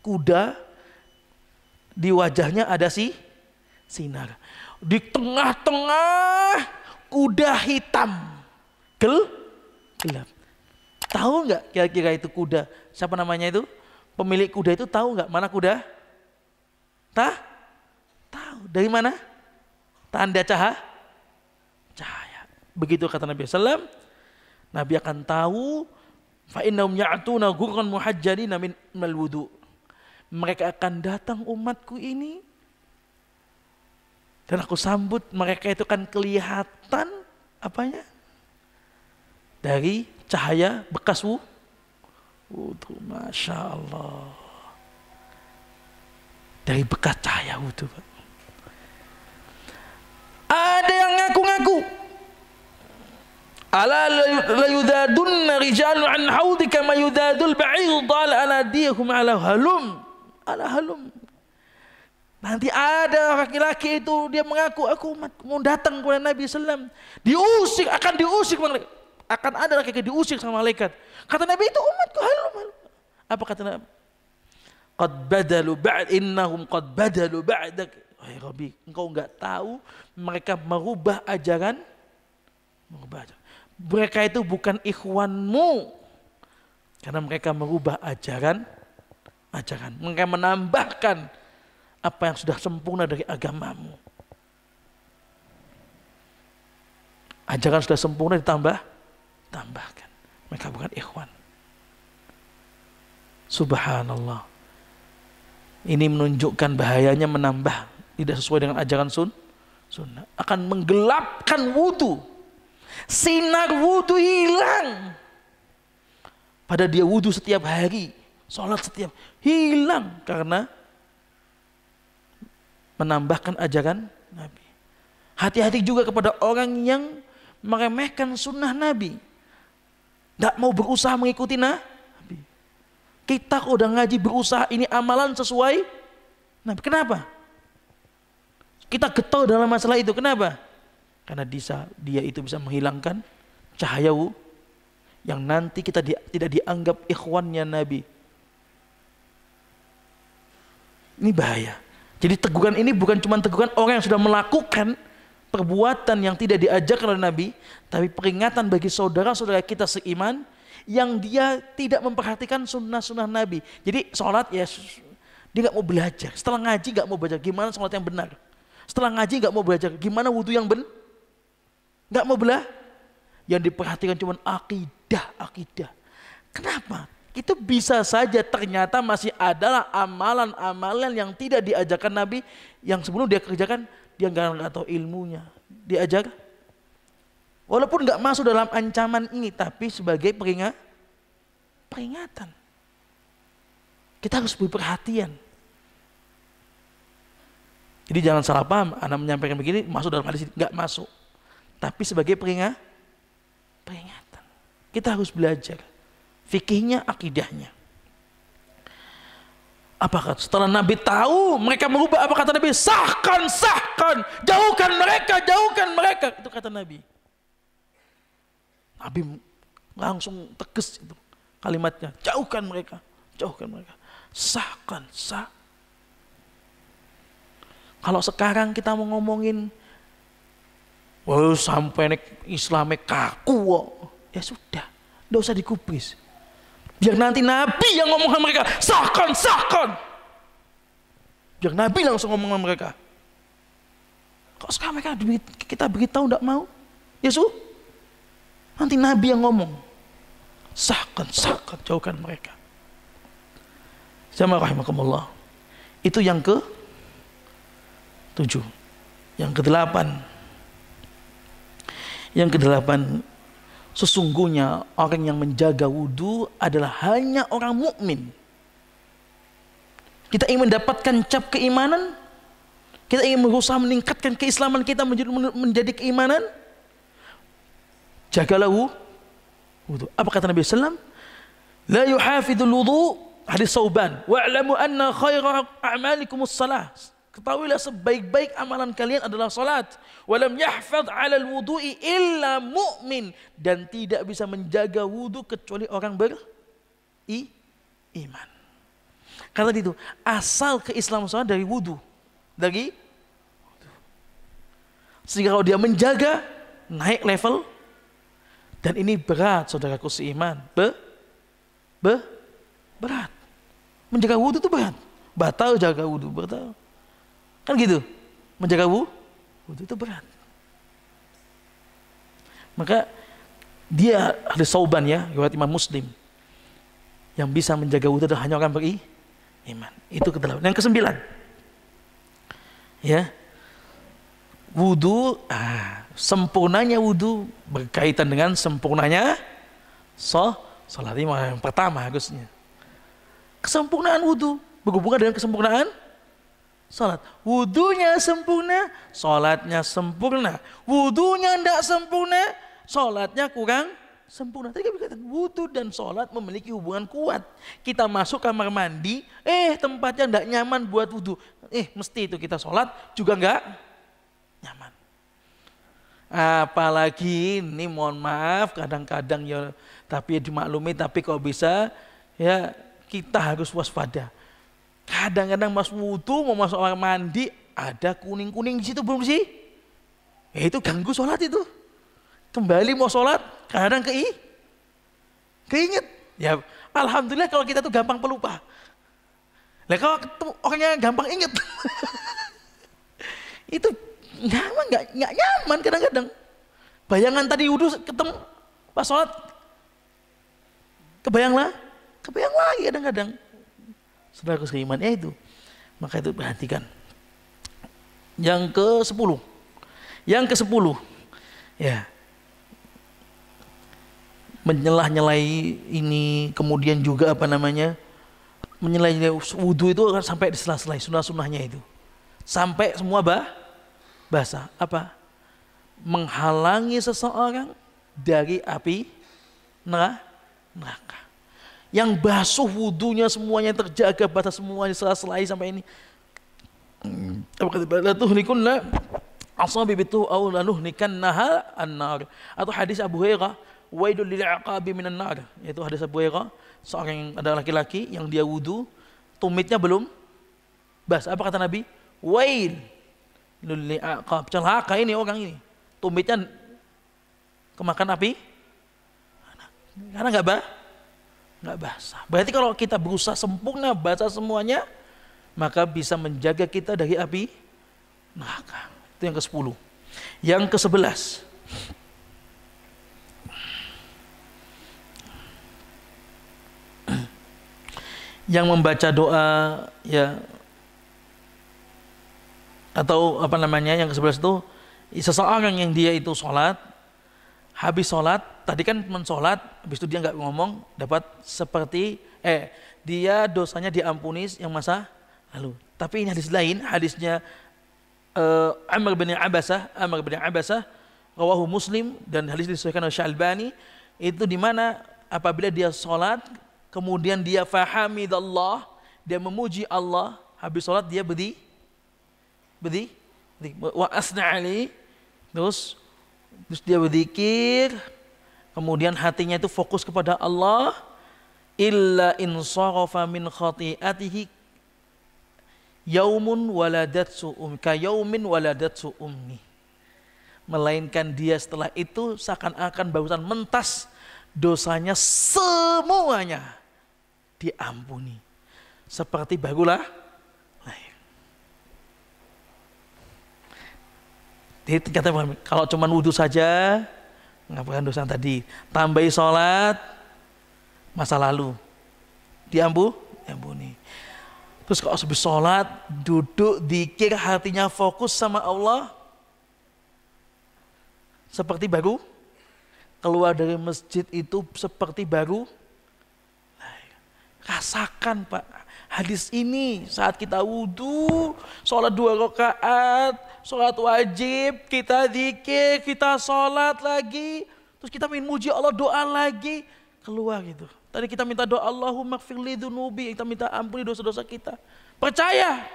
kuda, di wajahnya ada sinar, di tengah-tengah kuda hitam gelap. Tahu nggak kira-kira itu kuda? Siapa namanya itu? Pemilik kuda itu tahu nggak mana kuda? Tahu. Dari mana? Tanda cahaya. Begitu kata Nabi SAW. Nabi akan tahu. Fa innahum ya'tuna ghurran muhajjalina min al-wudu. Mereka akan datang umatku ini. Dan aku sambut mereka itu kan kelihatan apanya? Dari cahaya bekas wudu. Masya Allah. Dari bekas cahaya wudu. Ada yang ngaku-ngaku. Ala la yudadunna rijalun an haudika ma yudadul ba'ir dala anadihum ala halum. Nanti ada laki-laki itu dia mengaku aku mau datang kepada Nabi SAW. Akan diusik malaikat. Akan ada laki-laki diusik sama malaikat. Kata Nabi itu umatku halum. Apa kata Nabi? Innahum qad badalu ba'dak. Wahai Rabbi, engkau enggak tahu mereka merubah ajaran. Mereka itu bukan ikhwanmu. Karena mereka merubah ajaran. Mereka menambahkan apa yang sudah sempurna dari agamamu. Ajaran sudah sempurna tambahkan. Mereka bukan ikhwan. Subhanallah. Ini menunjukkan bahayanya menambah tidak sesuai dengan ajaran sunnah. Akan menggelapkan wudu. Sinar wudu hilang. Pada dia wudu setiap hari, sholat setiap hilang karena menambahkan ajaran Nabi. Hati-hati juga kepada orang yang meremehkan sunnah Nabi. Tidak mau berusaha mengikuti Nabi. Kita udah ngaji berusaha ini amalan sesuai Nabi. Kenapa? Kita getol dalam masalah itu. Kenapa? Karena dia itu bisa menghilangkan cahaya yang nanti kita tidak dianggap ikhwannya Nabi. Ini bahaya. Jadi teguran ini bukan cuma teguran orang yang sudah melakukan perbuatan yang tidak diajarkan oleh Nabi, tapi peringatan bagi saudara-saudara kita seiman yang dia tidak memperhatikan sunnah-sunnah Nabi. Jadi sholat ya dia nggak mau belajar. Setelah ngaji nggak mau belajar gimana sholat yang benar. Setelah ngaji nggak mau belajar gimana wudhu yang benar. Nggak mau belajar. Yang diperhatikan cuma akidah. Kenapa? Itu bisa saja ternyata masih adalah amalan-amalan yang tidak diajarkan Nabi, yang sebelum dia kerjakan dia nggak tahu ilmunya. Diajar. Walaupun nggak masuk dalam ancaman ini, tapi sebagai peringatan. Kita harus berperhatian. Jadi jangan salah paham, Anda menyampaikan begini masuk dalam hadis ini, nggak masuk. Tapi sebagai peringatan. Kita harus belajar fikihnya, akidahnya. Apakah setelah Nabi tahu mereka merubah, apa kata Nabi? Sahkan, jauhkan mereka. Itu kata Nabi. Nabi langsung tegas itu kalimatnya, jauhkan mereka. Sahkan. Kalau sekarang kita mau ngomongin, sampai Islamnya kaku, ya sudah, tidak usah dikubris. Biar nanti Nabi yang ngomong sama mereka, sahkan. Biar Nabi langsung ngomong sama mereka. Kok sekarang mereka kita beritahu tidak mau, ya sudah. Nanti Nabi yang ngomong, sahkan, jauhkan mereka. Jamaah rahimakumullah. Itu yang ke-7. Yang ke-8, sesungguhnya orang yang menjaga wudu adalah hanya orang mukmin. Kita ingin mendapatkan cap keimanan, kita ingin berusaha meningkatkan keislaman kita menjadi keimanan, jagalah wudu. Apa kata Nabi SAW? La yuhafidul wudu, hadis Sauban, wa'lamu anna khaira a'malikumus salah. Ketahuilah sebaik-baik amalan kalian adalah salat. Walam yahfaz 'alal wudu'i illa mu'min, dan tidak bisa menjaga wudu kecuali orang beriman. Kata itu, asal keislaman salat dari wudu. Sehingga kalau dia menjaga, naik level. Dan ini berat, saudaraku seiman. Berat. Menjaga wudu itu berat. Batal jaga wudu, batal. Kan gitu. Menjaga wudu itu berat. Maka dia hadis Sauban ya, riwayat Imam Muslim. Yang bisa menjaga wudu adalah hanya orang beriman. Itu ke-8. Yang ke-9. Ya. Wudu, sempurnanya wudu berkaitan dengan sempurnanya salat. Ini yang pertama harusnya. Kesempurnaan wudu berhubungan dengan kesempurnaan salat. Wudunya sempurna, salatnya sempurna. Wudunya tidak sempurna, salatnya kurang sempurna. Tadi kami katakan wudu dan salat memiliki hubungan kuat. Kita masuk kamar mandi, tempatnya tidak nyaman buat wudu. Mesti itu kita salat juga enggak nyaman. Apalagi ini mohon maaf kadang-kadang ya, tapi dimaklumi, tapi kalau bisa ya kita harus waspada. Kadang-kadang mas wudu mau masuk kamar mandi ada kuning-kuning di situ belum sih? Itu ganggu sholat itu. Kembali mau sholat kadang keinget. Ya alhamdulillah kalau kita tuh gampang pelupa. Lah kalau orangnya gampang inget, itu nggak nyaman kadang-kadang. Bayangan tadi wudu ketemu pas sholat, kebayang lagi kadang-kadang. Saudaraku seiman itu. Maka itu perhatikan. Yang ke-10. Ya. Menyelah-nyelai ini, kemudian juga menyelai wudu itu sampai di sela-sela sunah-sunahnya itu. Sampai semua basah. Apa? Menghalangi seseorang dari api neraka. Yang basuh wudunya semuanya terjaga, batas semuanya sela-selai sampai ini. Apa kata la tuhlikunna asabi bitu aw la nuhnikannaha an-nar. Atau hadis Abu Hurairah, wailul lil aqabi minan nar. Yaitu hadis Abu Hurairah, seorang yang ada laki-laki yang dia wudu, tumitnya belum basah. Apa kata Nabi? Wail lil aqab. Celaka ini orang ini. Tumitnya kemakan api karena enggak basah. Berarti kalau kita berusaha sempurna basah semuanya, maka bisa menjaga kita dari api neraka. Itu yang ke-10. Yang ke-11. Yang membaca doa ya, atau yang ke-11 itu seseorang yang dia itu sholat, habis sholat, tadi kan mensolat, habis itu dia nggak ngomong, dapat seperti dia dosanya diampuni yang masa lalu. Tapi ini hadis lain, hadisnya Amr bin Abasah, rawahu Muslim, dan hadis disahihkan oleh Syalbani. Itu di mana apabila dia sholat, kemudian dia fahamidallah, dia memuji Allah, habis sholat dia berdiri, wa asna ali, terus dia berzikir, kemudian hatinya itu fokus kepada Allah. Illa in sarafa min khati'atihi yaumun waladatsu ummi. Melainkan dia setelah itu seakan-akan barusan mentas, dosanya semuanya diampuni seperti barulah lahir. Jadi kalau cuma wudu saja mengampuni dosa tadi, tambahi sholat, masa lalu diampuni. Terus kalau habis sholat, duduk, dzikir, hatinya fokus sama Allah, seperti baru keluar dari masjid itu, seperti baru. Rasakan Pak, Hadis ini saat kita wudhu, sholat 2 rakaat, sholat wajib, kita zikir, kita sholat lagi, terus kita ingin muji Allah, doa lagi, keluar gitu. Tadi kita minta doa, Allahumma gfirli dzunubi, kita minta ampuni dosa-dosa kita. Percaya.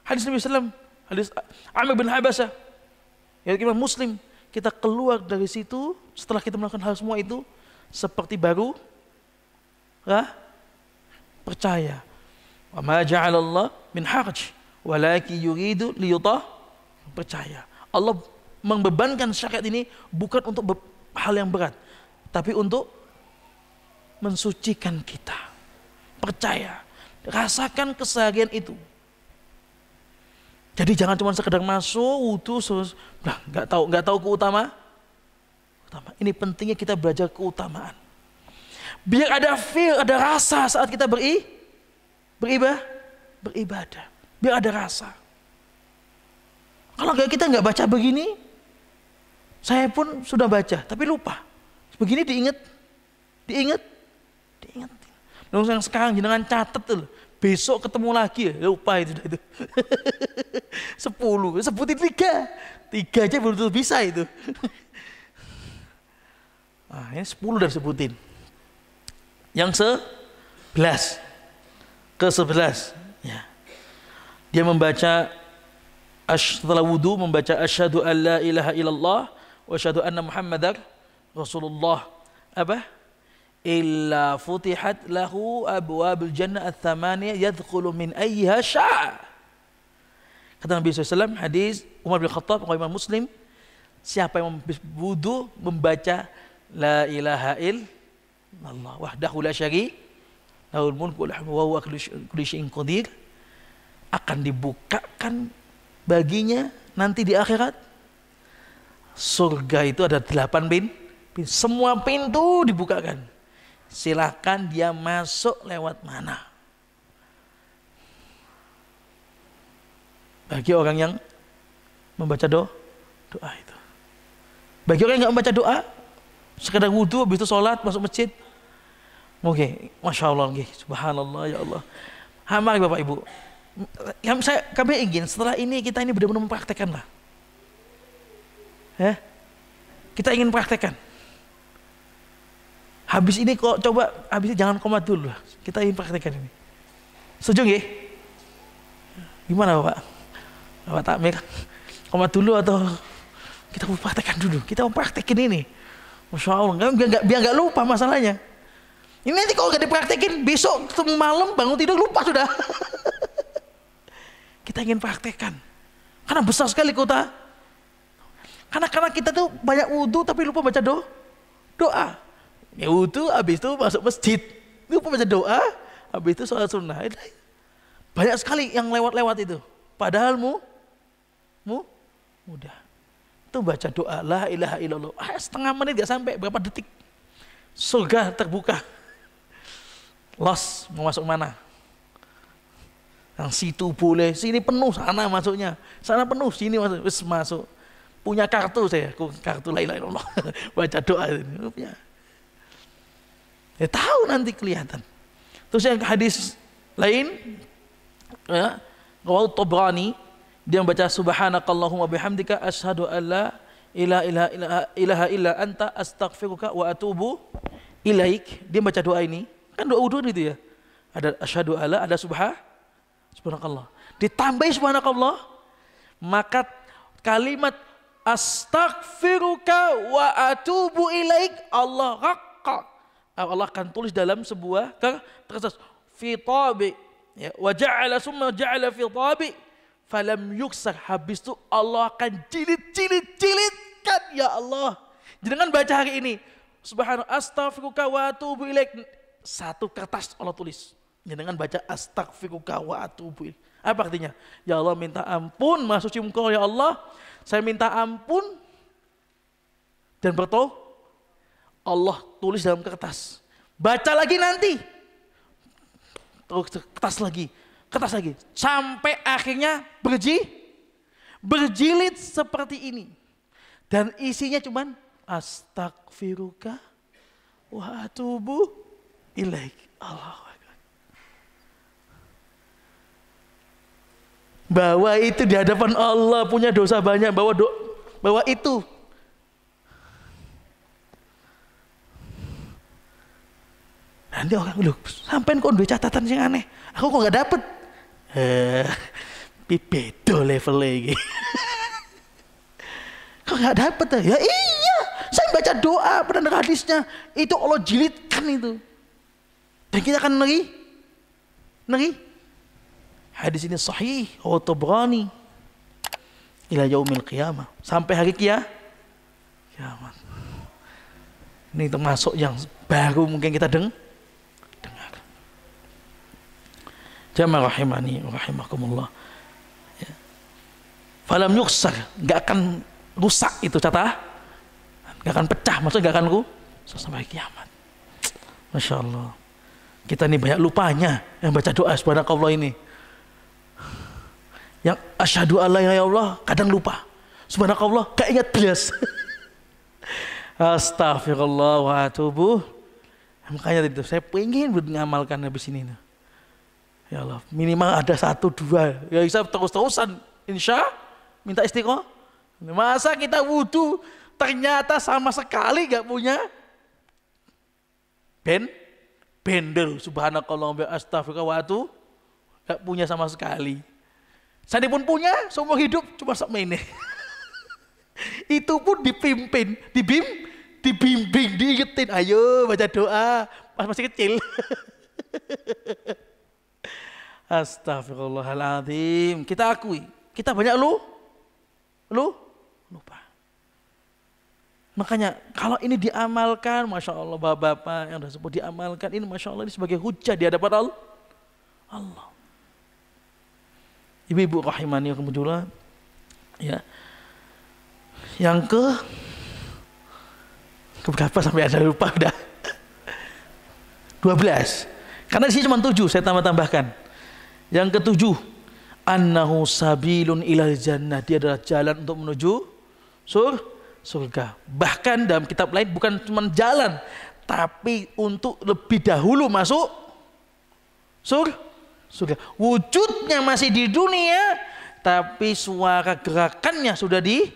Hadis Nabi SAW, hadis Amr bin Habasah, yang Imam Muslim, kita keluar dari situ setelah kita melakukan hal semua itu seperti baru percaya. Wa ma ja'alallah min haraj walakin yuridu liyutah, percaya. Allah membebankan syariat ini bukan untuk hal yang berat, tapi untuk mensucikan kita. Percaya, rasakan keseharian itu. Jadi jangan cuma sekedar masuk wudu nggak tahu keutamaan. Ini pentingnya kita belajar keutamaan. Biar ada feel, ada rasa saat kita beribadah. Biar ada rasa. Kalau kita nggak baca begini, saya pun sudah baca, tapi lupa. Begini diingat. Lalu yang sekarang jangan catat tuh, besok ketemu lagi ya, lupa itu. 10, sebutin 3 aja belum bisa itu. Nah, ini 10 udah sebutin. Yang 11 ke-11 ya. Dia membaca setelah wudu membaca asyhadu an la ilaha illallah wa asyhadu anna muhammadar rasulullah illa futihat lahu abwabul jannah ats-tsamaniyah yadkhulu min ayyiha syaa. Kata Nabi SAW, hadis Umar bin Khattab, Imam Muslim, siapa yang wudu membaca la ilaha illallah wahdahu la syarika lahul mulku wa huwa ala kulli syai'in qadir, akan dibukakan baginya nanti di akhirat surga itu ada 8 pintu, semua pintu dibukakan, silakan dia masuk lewat mana. Bagi orang yang membaca doa itu. Bagi orang yang nggak membaca doa, sekedar wudu habis itu sholat masuk masjid, oke, masya Allah, subhanallah, ya Allah. Mari Bapak Ibu, kami ingin setelah ini kita ini benar-benar mempraktekkan lah. Kita ingin praktekkan. Habis ini kok coba, habis ini jangan komat dulu. Kita ingin praktekkan ini. Setuju nggih? Gimana Bapak? Bapak Takmir, komat dulu atau kita mau praktekkan dulu? Kita mau praktekin ini. Masya Allah, biar nggak lupa masalahnya. Ini nanti kalau nggak dipraktekin, besok ketemu malam bangun tidur lupa sudah. Kita ingin praktekkan. Karena besar sekali kota. Karena kita tuh banyak wudu tapi lupa baca doa. Ya wudu, habis itu masuk masjid, lupa baca doa, habis itu sholat sunnah. Banyak sekali yang lewat-lewat itu. Padahal mudah. Itu baca doa la ilaha illallah. Setengah menit gak sampai, berapa detik. Surga terbuka. Los, mau masuk mana? Yang situ boleh, sini penuh, sana masuknya. Sana penuh, sini masuk. Punya kartu saya, kartu la ilaha illallah. Baca doa ini. Ya tahu nanti kelihatan. Terus yang hadis lain, ya, Rawahu Tabrani, dia membaca subhanakallahumma bihamdika asyhadu an la ilaha illa anta astaghfiruka wa atubu ilaik. Dia baca doa ini. Kan doa wudu itu ya. Ada asyhadu alla, ada subhanakallah. Ditambah subhanakallah, maka kalimat astaghfiruka wa atubu ilaik Allah akan tulis dalam sebuah kertas fitabi, ya, wa summa ja'ala fitabi falam yuksar, habis itu Allah akan jilid-jilidkan, ya Allah. Jangan baca hari ini subhanallah astaghfiruka wa atubu ilaik, satu kertas Allah tulis. Jangan baca astaghfiruka wa atubu ilaik. Apa artinya? Ya Allah, minta ampun, maha suci Engkau ya Allah. Saya minta ampun dan bertaubat. Allah tulis dalam kertas. Baca lagi nanti. Terus kertas lagi. Sampai akhirnya berjilid seperti ini. Dan isinya cuman astaghfiruka wa atubu ilaik. Allahu Akbar. Bawa itu di hadapan Allah, punya dosa banyak, bawa itu. Nanti orang lu sampean kok duwe catatan sing aneh. Aku kok gak dapet. Beda levelnya iki. Kok gak dapet ya? Ya iya, saya baca doa pernah hadisnya itu Allah jilidkan itu. Dan kita akan ngeri. Hadis ini sahih, Tabrani ila yaumil qiyamah, sampai hari kiamat. Ini termasuk yang baru mungkin kita dengar. Jamaah rahimani wa rahimakumullah. Ya. Falam yuksar, enggak akan rusak itu catatan. Enggak akan pecah, maksudnya enggak akan rusak sampai kiamat. Masya Allah. Kita ini banyak lupanya yang baca doa subhanakallah ini. Yang asyhadu alla ilaha illallah kadang lupa. Subhanakallah gak ingat belas. Astagfirullah wa atubu. Makanya itu saya pengen mengamalkan habis ini. Ya Allah, minimal ada 1, 2. Ya bisa terus-terusan. Insya minta istiqomah. Masa kita wudu ternyata sama sekali gak punya bendel. Subhanakallah wa astaghfirullah wa atubu. Gak punya sama sekali. Saya pun punya, seumur hidup cuma sama ini. Itu pun dipimpin, dibimbing, diingetin. Ayo baca doa pas masih kecil. Astagfirullahaladzim. Kita akui, kita banyak lupa. Makanya kalau ini diamalkan, masya Allah, bapak-bapak yang sudah sebut diamalkan ini, masya Allah, ini sebagai hujah di hadapan Allah. Ibu-ibu rahimani wa kemudian, ya. Yang berapa sampai ada lupa udah. 12. Karena di sini cuma 7, saya tambahkan. Yang ke-7, annahu sabilun ilal jannah, dia adalah jalan untuk menuju surga. Bahkan dalam kitab lain bukan cuma jalan, tapi untuk lebih dahulu masuk surga. Wujudnya masih di dunia, tapi suara gerakannya sudah di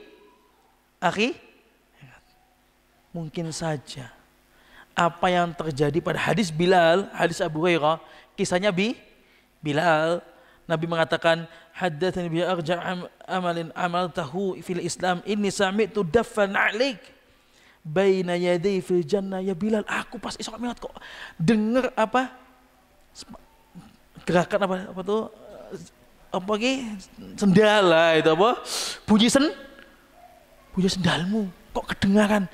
akhirat. Mungkin saja apa yang terjadi pada hadis Bilal, hadis Abu Hurairah, kisahnya Bilal, Nabi mengatakan, haddatsani bi arja' amalin amaltahu fil Islam, inni sami'tu daffan 'alaik baina yaday fil jannah. Ya Bilal, aku pas Isra Mi'raj kok dengar apa gerakan apa tuh, apa lagi, sendal itu apa, bunyi sendalmu kok kedengaran.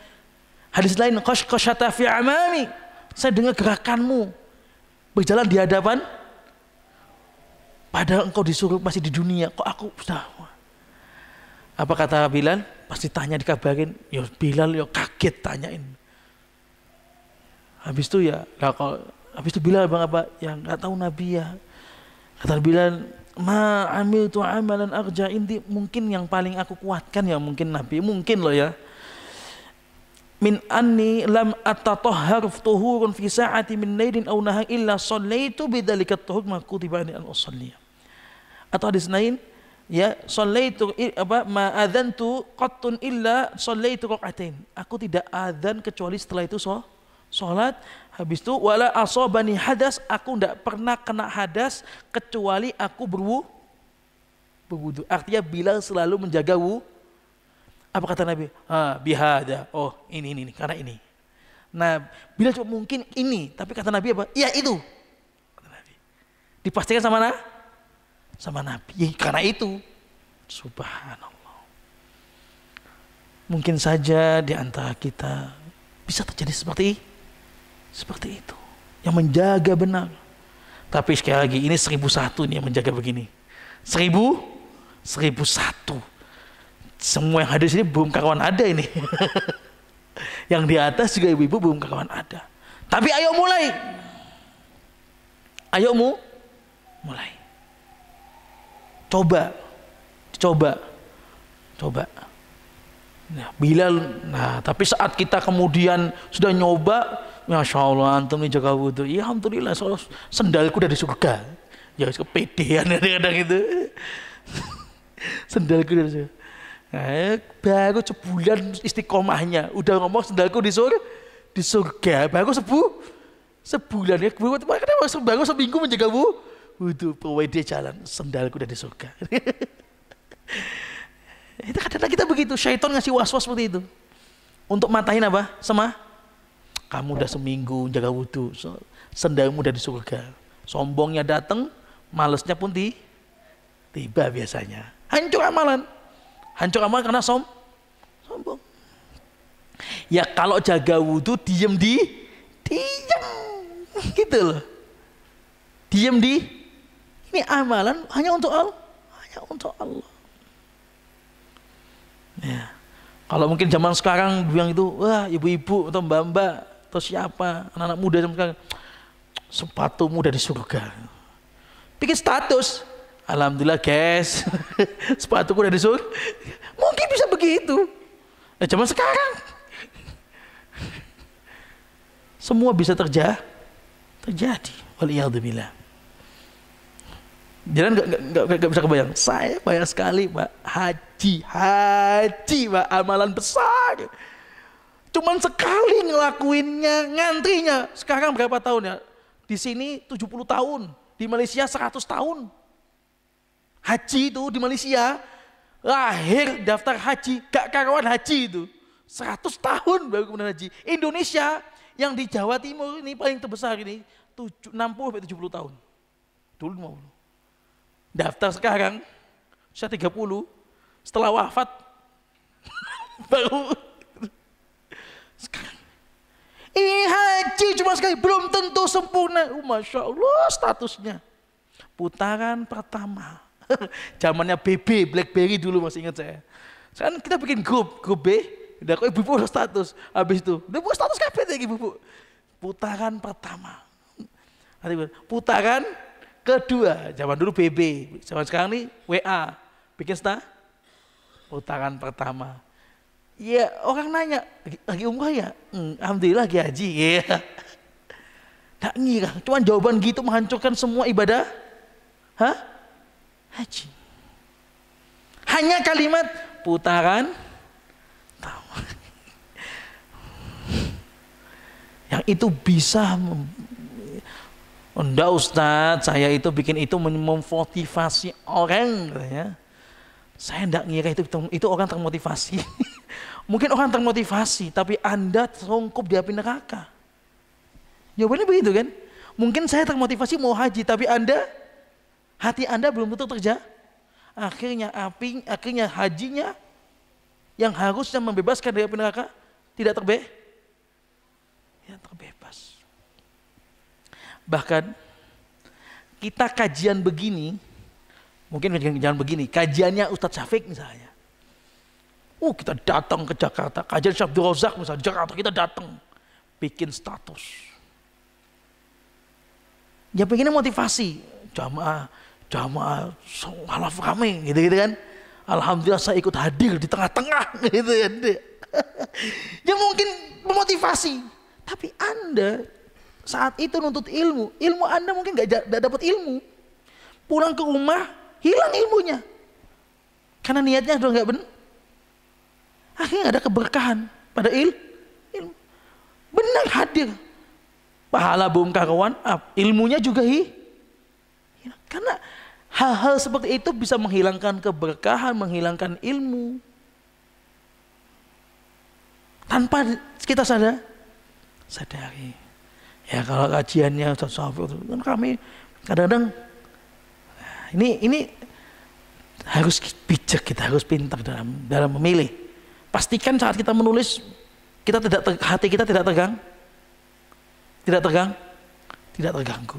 Hadis lain, qashqashata fi amami, saya dengar gerakanmu berjalan di hadapan, padahal engkau disuruh masih di dunia, kok aku sudah. Apa kata Bilal? Pasti tanya, dikabarin. Ya Bilal ya kaget, tanyain. Habis itu ya, habis itu Bilal bang apa? Yang nggak tahu Nabi ya. Kata Bilal, ma amiltu amalan arja inti, mungkin yang paling aku kuatkan ya mungkin Nabi, mungkin loh ya. Min anni lam atatahhar tuhurun fi sa'ati min lailin aw nahar illa shallaitu bidzalika tuhur ma kutiba an usalli. Atau hadis lain ya, shallaitu apa ma adzantu qattun illa shallaitu raqatain. Aku tidak adzan kecuali setelah itu salat. Habis itu wala asabani hadas, aku tidak pernah kena hadas kecuali aku berwudu. Artinya Bilal selalu menjaga wudu. Apa kata Nabi? Bihada. Oh ini karena ini. Nah Bilal cuma mungkin ini, tapi kata Nabi apa? Iya itu. Kata Nabi. Dipastikan sama Nabi. Ya, karena itu. Subhanallah. Mungkin saja di antara kita bisa terjadi seperti itu, yang menjaga benar. Tapi sekali lagi ini 1001 nih yang menjaga begini. 1001. Semua yang hadir sini belum kawan ada ini. Yang di atas juga ibu-ibu belum kawan ada. Tapi ayo mulai. Mulai. Coba. Nah, Bilal. Nah, tapi saat kita kemudian sudah nyoba, masya Allah, antum ini jaga wudhu. Ya alhamdulillah, soal sendalku dari surga. Ya kepedean kadang-kadang itu. Sendalku dari surga. Baru sebulan istiqomahnya udah ngomong sendalku di surga. Baru sebulan ya. Baru seminggu menjagamu. Waduh, pokoknya dia jalan sendalku udah di surga. Itu kadang-kadang kita begitu, syaitan ngasih was-was seperti itu. Untuk matahin apa? Kamu udah seminggu jaga wudhu, sendalmu udah di surga. Sombongnya datang, malesnya pun tiba biasanya. Hancur amalan karena sombong. Ya kalau jaga wudhu diem gitu loh. Diem ini amalan hanya untuk Allah. Ya. Kalau mungkin zaman sekarang bilang itu, wah ibu-ibu atau mbak-mbak atau siapa anak-anak muda sekarang, sepatumu udah di surga. Bikin status, alhamdulillah guys, sepatuku udah di surga. Mungkin bisa begitu. Zaman sekarang semua bisa terjadi. Waliyadzubillah. Jangan nggak bisa kebayang. Saya banyak sekali Pak haji Pak, amalan besar. Cuman sekali ngelakuinnya, ngantrinya. Sekarang berapa tahun ya? Di sini 70 tahun, di Malaysia 100 tahun. Haji itu di Malaysia, lahir daftar haji, gak karuan haji itu. 100 tahun baru kemudian haji. Indonesia yang di Jawa Timur ini paling terbesar ini 60-70 tahun. Dulu 50. Daftar sekarang saya 30, setelah wafat baru sekarang. Ini haji cuma sekali, belum tentu sempurna. Masya Allah statusnya. Putaran pertama. Zamannya BB, BlackBerry dulu masih ingat saya. Sekarang kita bikin grup B, udah kok ibu status. Habis itu, udah buat status kapan lagi ibu? Putaran pertama. Putaran kedua, zaman dulu BB, zaman sekarang nih WA, bikin putaran pertama. Ya orang nanya, lagi umrah ya? Alhamdulillah lagi haji. Ya. Tak ngira, cuman jawaban gitu menghancurkan semua ibadah. Haji. Hanya kalimat putaran pertama. Yang itu bisa enggak Ustadz, saya itu bikin itu memotivasi orang katanya. Saya enggak ngira itu orang termotivasi. Mungkin orang termotivasi, tapi Anda tersungkup di api neraka. Jawabannya begitu kan? Mungkin saya termotivasi mau haji, tapi hati Anda belum tentu akhirnya hajinya yang harusnya membebaskan dari api neraka tidak terbebas. Bahkan kita kajian begini, mungkin jangan begini, kajiannya Ustadz Syafiq misalnya. Kita datang ke Jakarta, kajian Syekh Abdul Razak misalnya, Jakarta kita datang, bikin status. Ya pengennya motivasi, jamaah halaf kami, gitu kan. Alhamdulillah saya ikut hadir di tengah-tengah, gitu kan. Ya mungkin memotivasi, tapi Anda saat itu nuntut ilmu Anda mungkin gak dapat ilmu. Pulang ke rumah hilang ilmunya karena niatnya sudah gak benar. Akhirnya gak ada keberkahan pada ilmu. Benar hadir, pahala belum karuan, ilmunya juga hilang. Karena hal-hal seperti itu bisa menghilangkan keberkahan, menghilangkan ilmu tanpa kita sadari. Ya kalau kajiannya Ustaz Syafiq kan kami kadang-kadang ini harus bijak, kita harus pintar dalam memilih. Pastikan saat kita menulis hati kita tidak terganggu,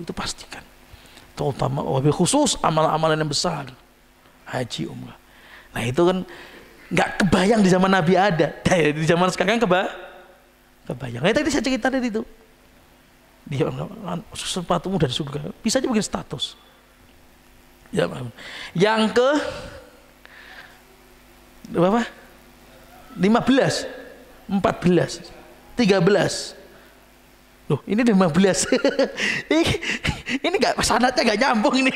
itu pastikan. Terutama wabil khusus amalan-amalan yang besar, haji umrah. Nah itu kan nggak kebayang di zaman Nabi ada, di zaman sekarang kebayang. Nah, tadi saya cerita tadi itu. Dia sepatumu dari surga, bisa aja bikin status. Ya, yang ke berapa? 15, 14, 13. Loh, ini 15. Ini nggak, sanadnya nggak nyambung ini.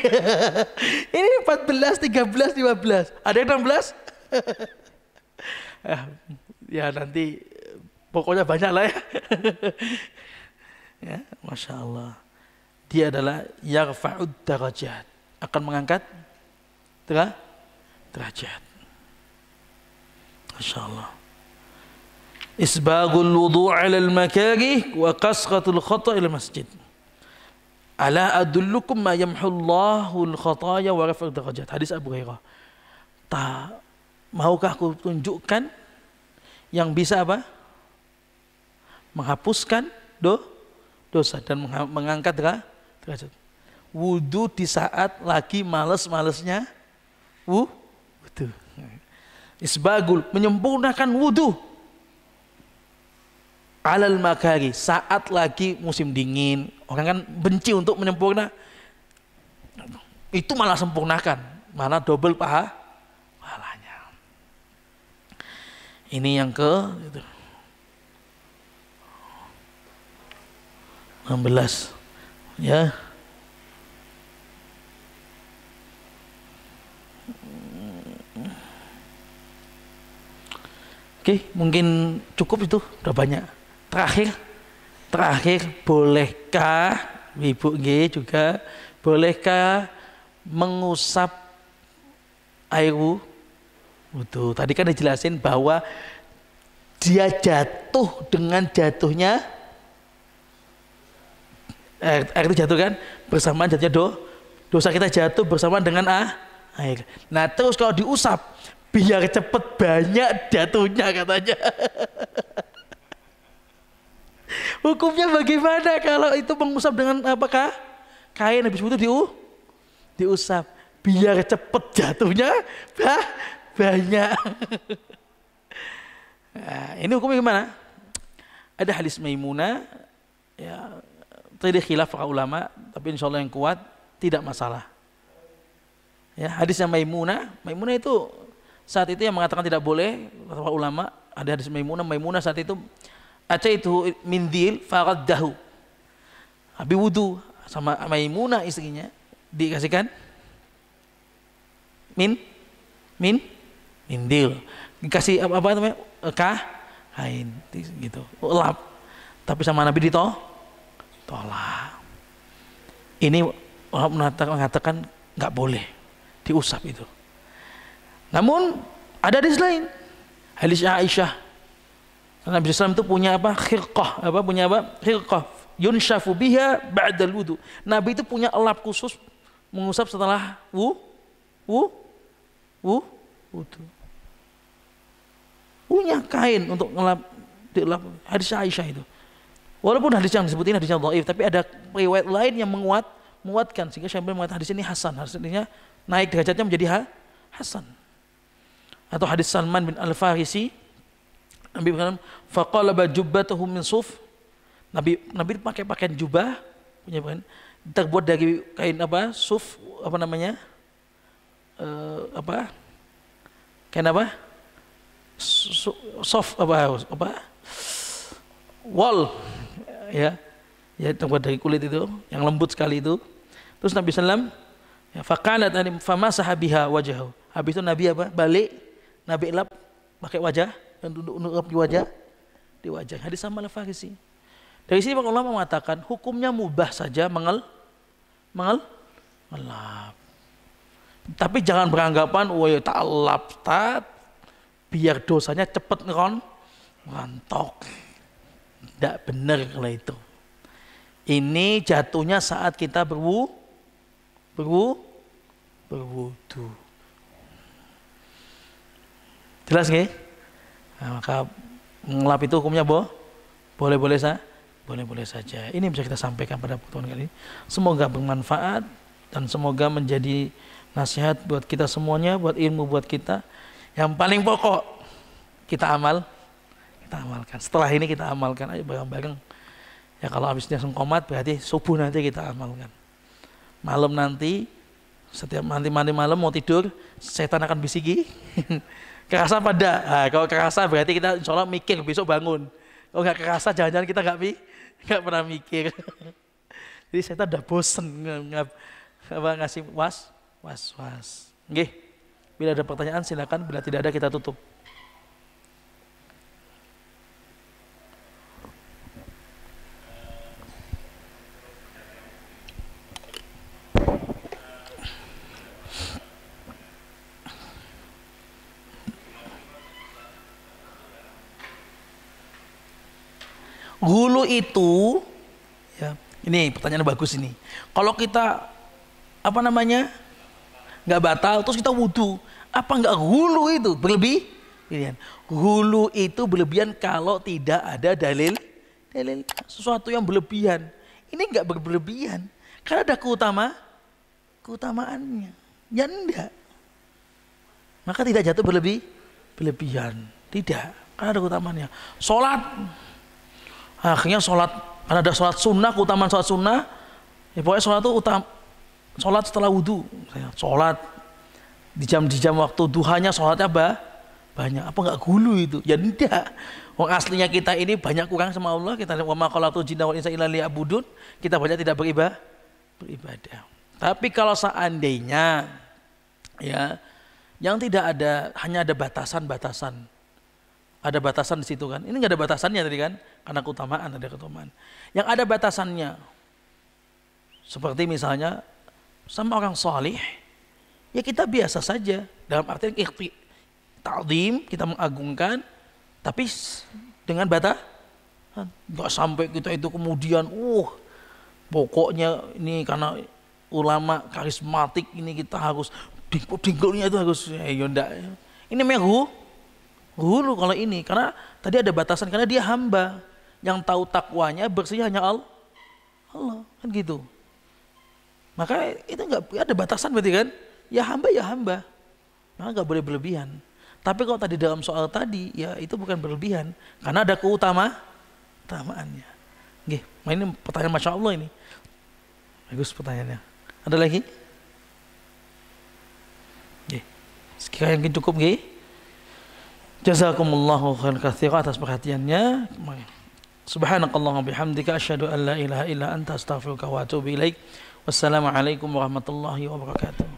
Ini 14, 13, 15. Ada yang 16? Ya nanti pokoknya banyak lah ya. Ya, Masya Allah. Dia adalah yarfa'ud darajat, akan mengangkat derajat. Masya Allah. Isbagul wudu' 'ala al-makarih wa kasratul khata' ila masjid. Ala adullukum ma yamhullahu al-khataya wa rafa'ud darajat. Hadis Abu Hurairah. Maukah aku tunjukkan yang bisa apa? Menghapuskan dosa dan mengangkat derajat. Wudu di saat lagi males-malesnya wudu. Isbagul, menyempurnakan wudu alal makari, saat lagi musim dingin. Orang kan benci untuk menyempurna, itu malah sempurnakan, malah double pahalanya. Ini yang ke 16 ya. Oke, mungkin cukup itu, udah banyak. Terakhir, bolehkah Ibu juga bolehkah mengusap air wudu? Tadi kan dijelasin bahwa dia jatuh dengan jatuhnya air itu jatuh kan, bersamaan jatuhnya dosa kita jatuh bersamaan dengan air. Nah terus kalau diusap biar cepet banyak jatuhnya katanya. Hukumnya bagaimana kalau itu mengusap dengan apakah kain, habis itu diusap biar cepet jatuhnya banyak. Nah, ini hukumnya gimana? Ada hadis Maimunah ya, tadi khilaf para ulama, tapi insya Allah yang kuat tidak masalah. Ya, hadisnya Maimunah itu saat itu yang mengatakan tidak boleh, kata para ulama. Ada hadis Maimunah saat itu ataitu mindil faraddahu. Habis wudu sama Maimunah istrinya dikasihkan mindil, dikasih apa namanya kain gitu, lap, tapi sama Nabi ditolak. Ini orang mengatakan nggak boleh diusap itu. Namun ada hadis lain, hadis Aisyah. Nabi SAW itu punya apa? Khirqah, khirqah yunshafu biha ba'dal wudu. Nabi itu punya elap khusus mengusap setelah wudu. Punya kain untuk dilap, hadis Aisyah itu. Walaupun hadis yang disebutin hadisnya dhaif, tapi ada riwayat lain yang menguatkan sehingga Syekh mengatakan hadis ini hasan, hadisnya naik derajatnya menjadi hasan. Atau hadis Salman bin Al-Farisi, Nabi berkata, faqalaba jubbatahu min suf. Nabi pakai pakaian jubah, punya pakaian terbuat dari kain apa? Suf, apa namanya? Kain apa? Soft apa? Wol, ya terbuat dari kulit itu, yang lembut sekali itu. Terus Nabi sallam, ya, faqalat famasaha biha wajhahu. Habis itu Nabi Nabi elap pakai wajah dan duduk di wajah. Hadis sama Al-Farisi. Dari sini para ulama mengatakan hukumnya mubah saja mengelap. Tapi jangan beranggapan tak elap biar dosanya cepat ngerontok. Tidak benar kalau itu. Ini jatuhnya saat kita berwudu. Jelas nggih? Nah, maka mengelap itu hukumnya boleh-boleh saja. Ini bisa kita sampaikan pada pertemuan kali ini. Semoga bermanfaat dan semoga menjadi nasihat buat kita semuanya, buat ilmu buat kita. Yang paling pokok kita amalkan. Setelah ini kita amalkan aja bareng-bareng. Ya kalau habisnya sengkomat berarti subuh nanti kita amalkan. Malam nanti setiap mandi malam mau tidur, setan akan bisiki. Kerasa pada, nah, kalau kerasa berarti kita insya Allah mikir besok bangun. Oh nggak kerasa, jangan-jangan kita nggak pernah mikir. Jadi saya udah bosen ngasih was. Nggih. Bila ada pertanyaan silakan, bila tidak ada kita tutup. Hulu itu, ya, ini pertanyaan bagus ini. Kalau kita nggak batal, terus kita wudhu, apa nggak hulu itu berlebihan? Hulu itu berlebihan kalau tidak ada dalil sesuatu yang berlebihan. Ini nggak berlebihan, karena ada keutamaannya. Ya enggak, maka tidak jatuh berlebihan. Tidak, karena ada keutamaannya. Sholat. Akhirnya sholat, karena ada sholat sunnah, keutamaan sholat sunnah, ya pokoknya sholat itu sholat setelah wudhu, sholat di jam waktu duhanya sholatnya banyak, apa nggak gulu itu? Ya tidak. Wong aslinya kita ini banyak kurang sama Allah. Kita lihat wa ma khalaqtul jinna wal insa illa liya'budun. Kita banyak tidak beribadah. Tapi kalau seandainya ya yang tidak ada, hanya ada batasan. Ada batasan di situ kan. Ini nggak ada batasannya tadi kan, karena ada keutamaan. Yang ada batasannya, seperti misalnya sama orang salih, ya kita biasa saja. Dalam artian ta'zim, kita mengagungkan, tapi dengan batasan. Nggak sampai kita itu kemudian, pokoknya ini karena ulama karismatik ini kita harus dingkul-dingkulnya itu harus ya enggak. Ini namanya hulu kalau ini, karena tadi ada batasan, karena dia hamba yang tahu takwanya bersih hanya Allah kan gitu. Maka itu nggak ada batasan berarti kan, ya hamba, maka nggak boleh berlebihan. Tapi kalau tadi dalam soal tadi, ya itu bukan berlebihan, karena ada keutamaannya. Nggih, ini pertanyaan masya Allah ini, bagus pertanyaannya. Ada lagi? Nggih, sekiranya mungkin cukup nggih. Jazakumullahu khairan katsiran atas perhatiannya. Subhanakallahumma bihamdika asyhadu an la ilaha illa anta astaghfiruka wa atubu ilaik. Wassalamualaikum warahmatullahi wabarakatuh.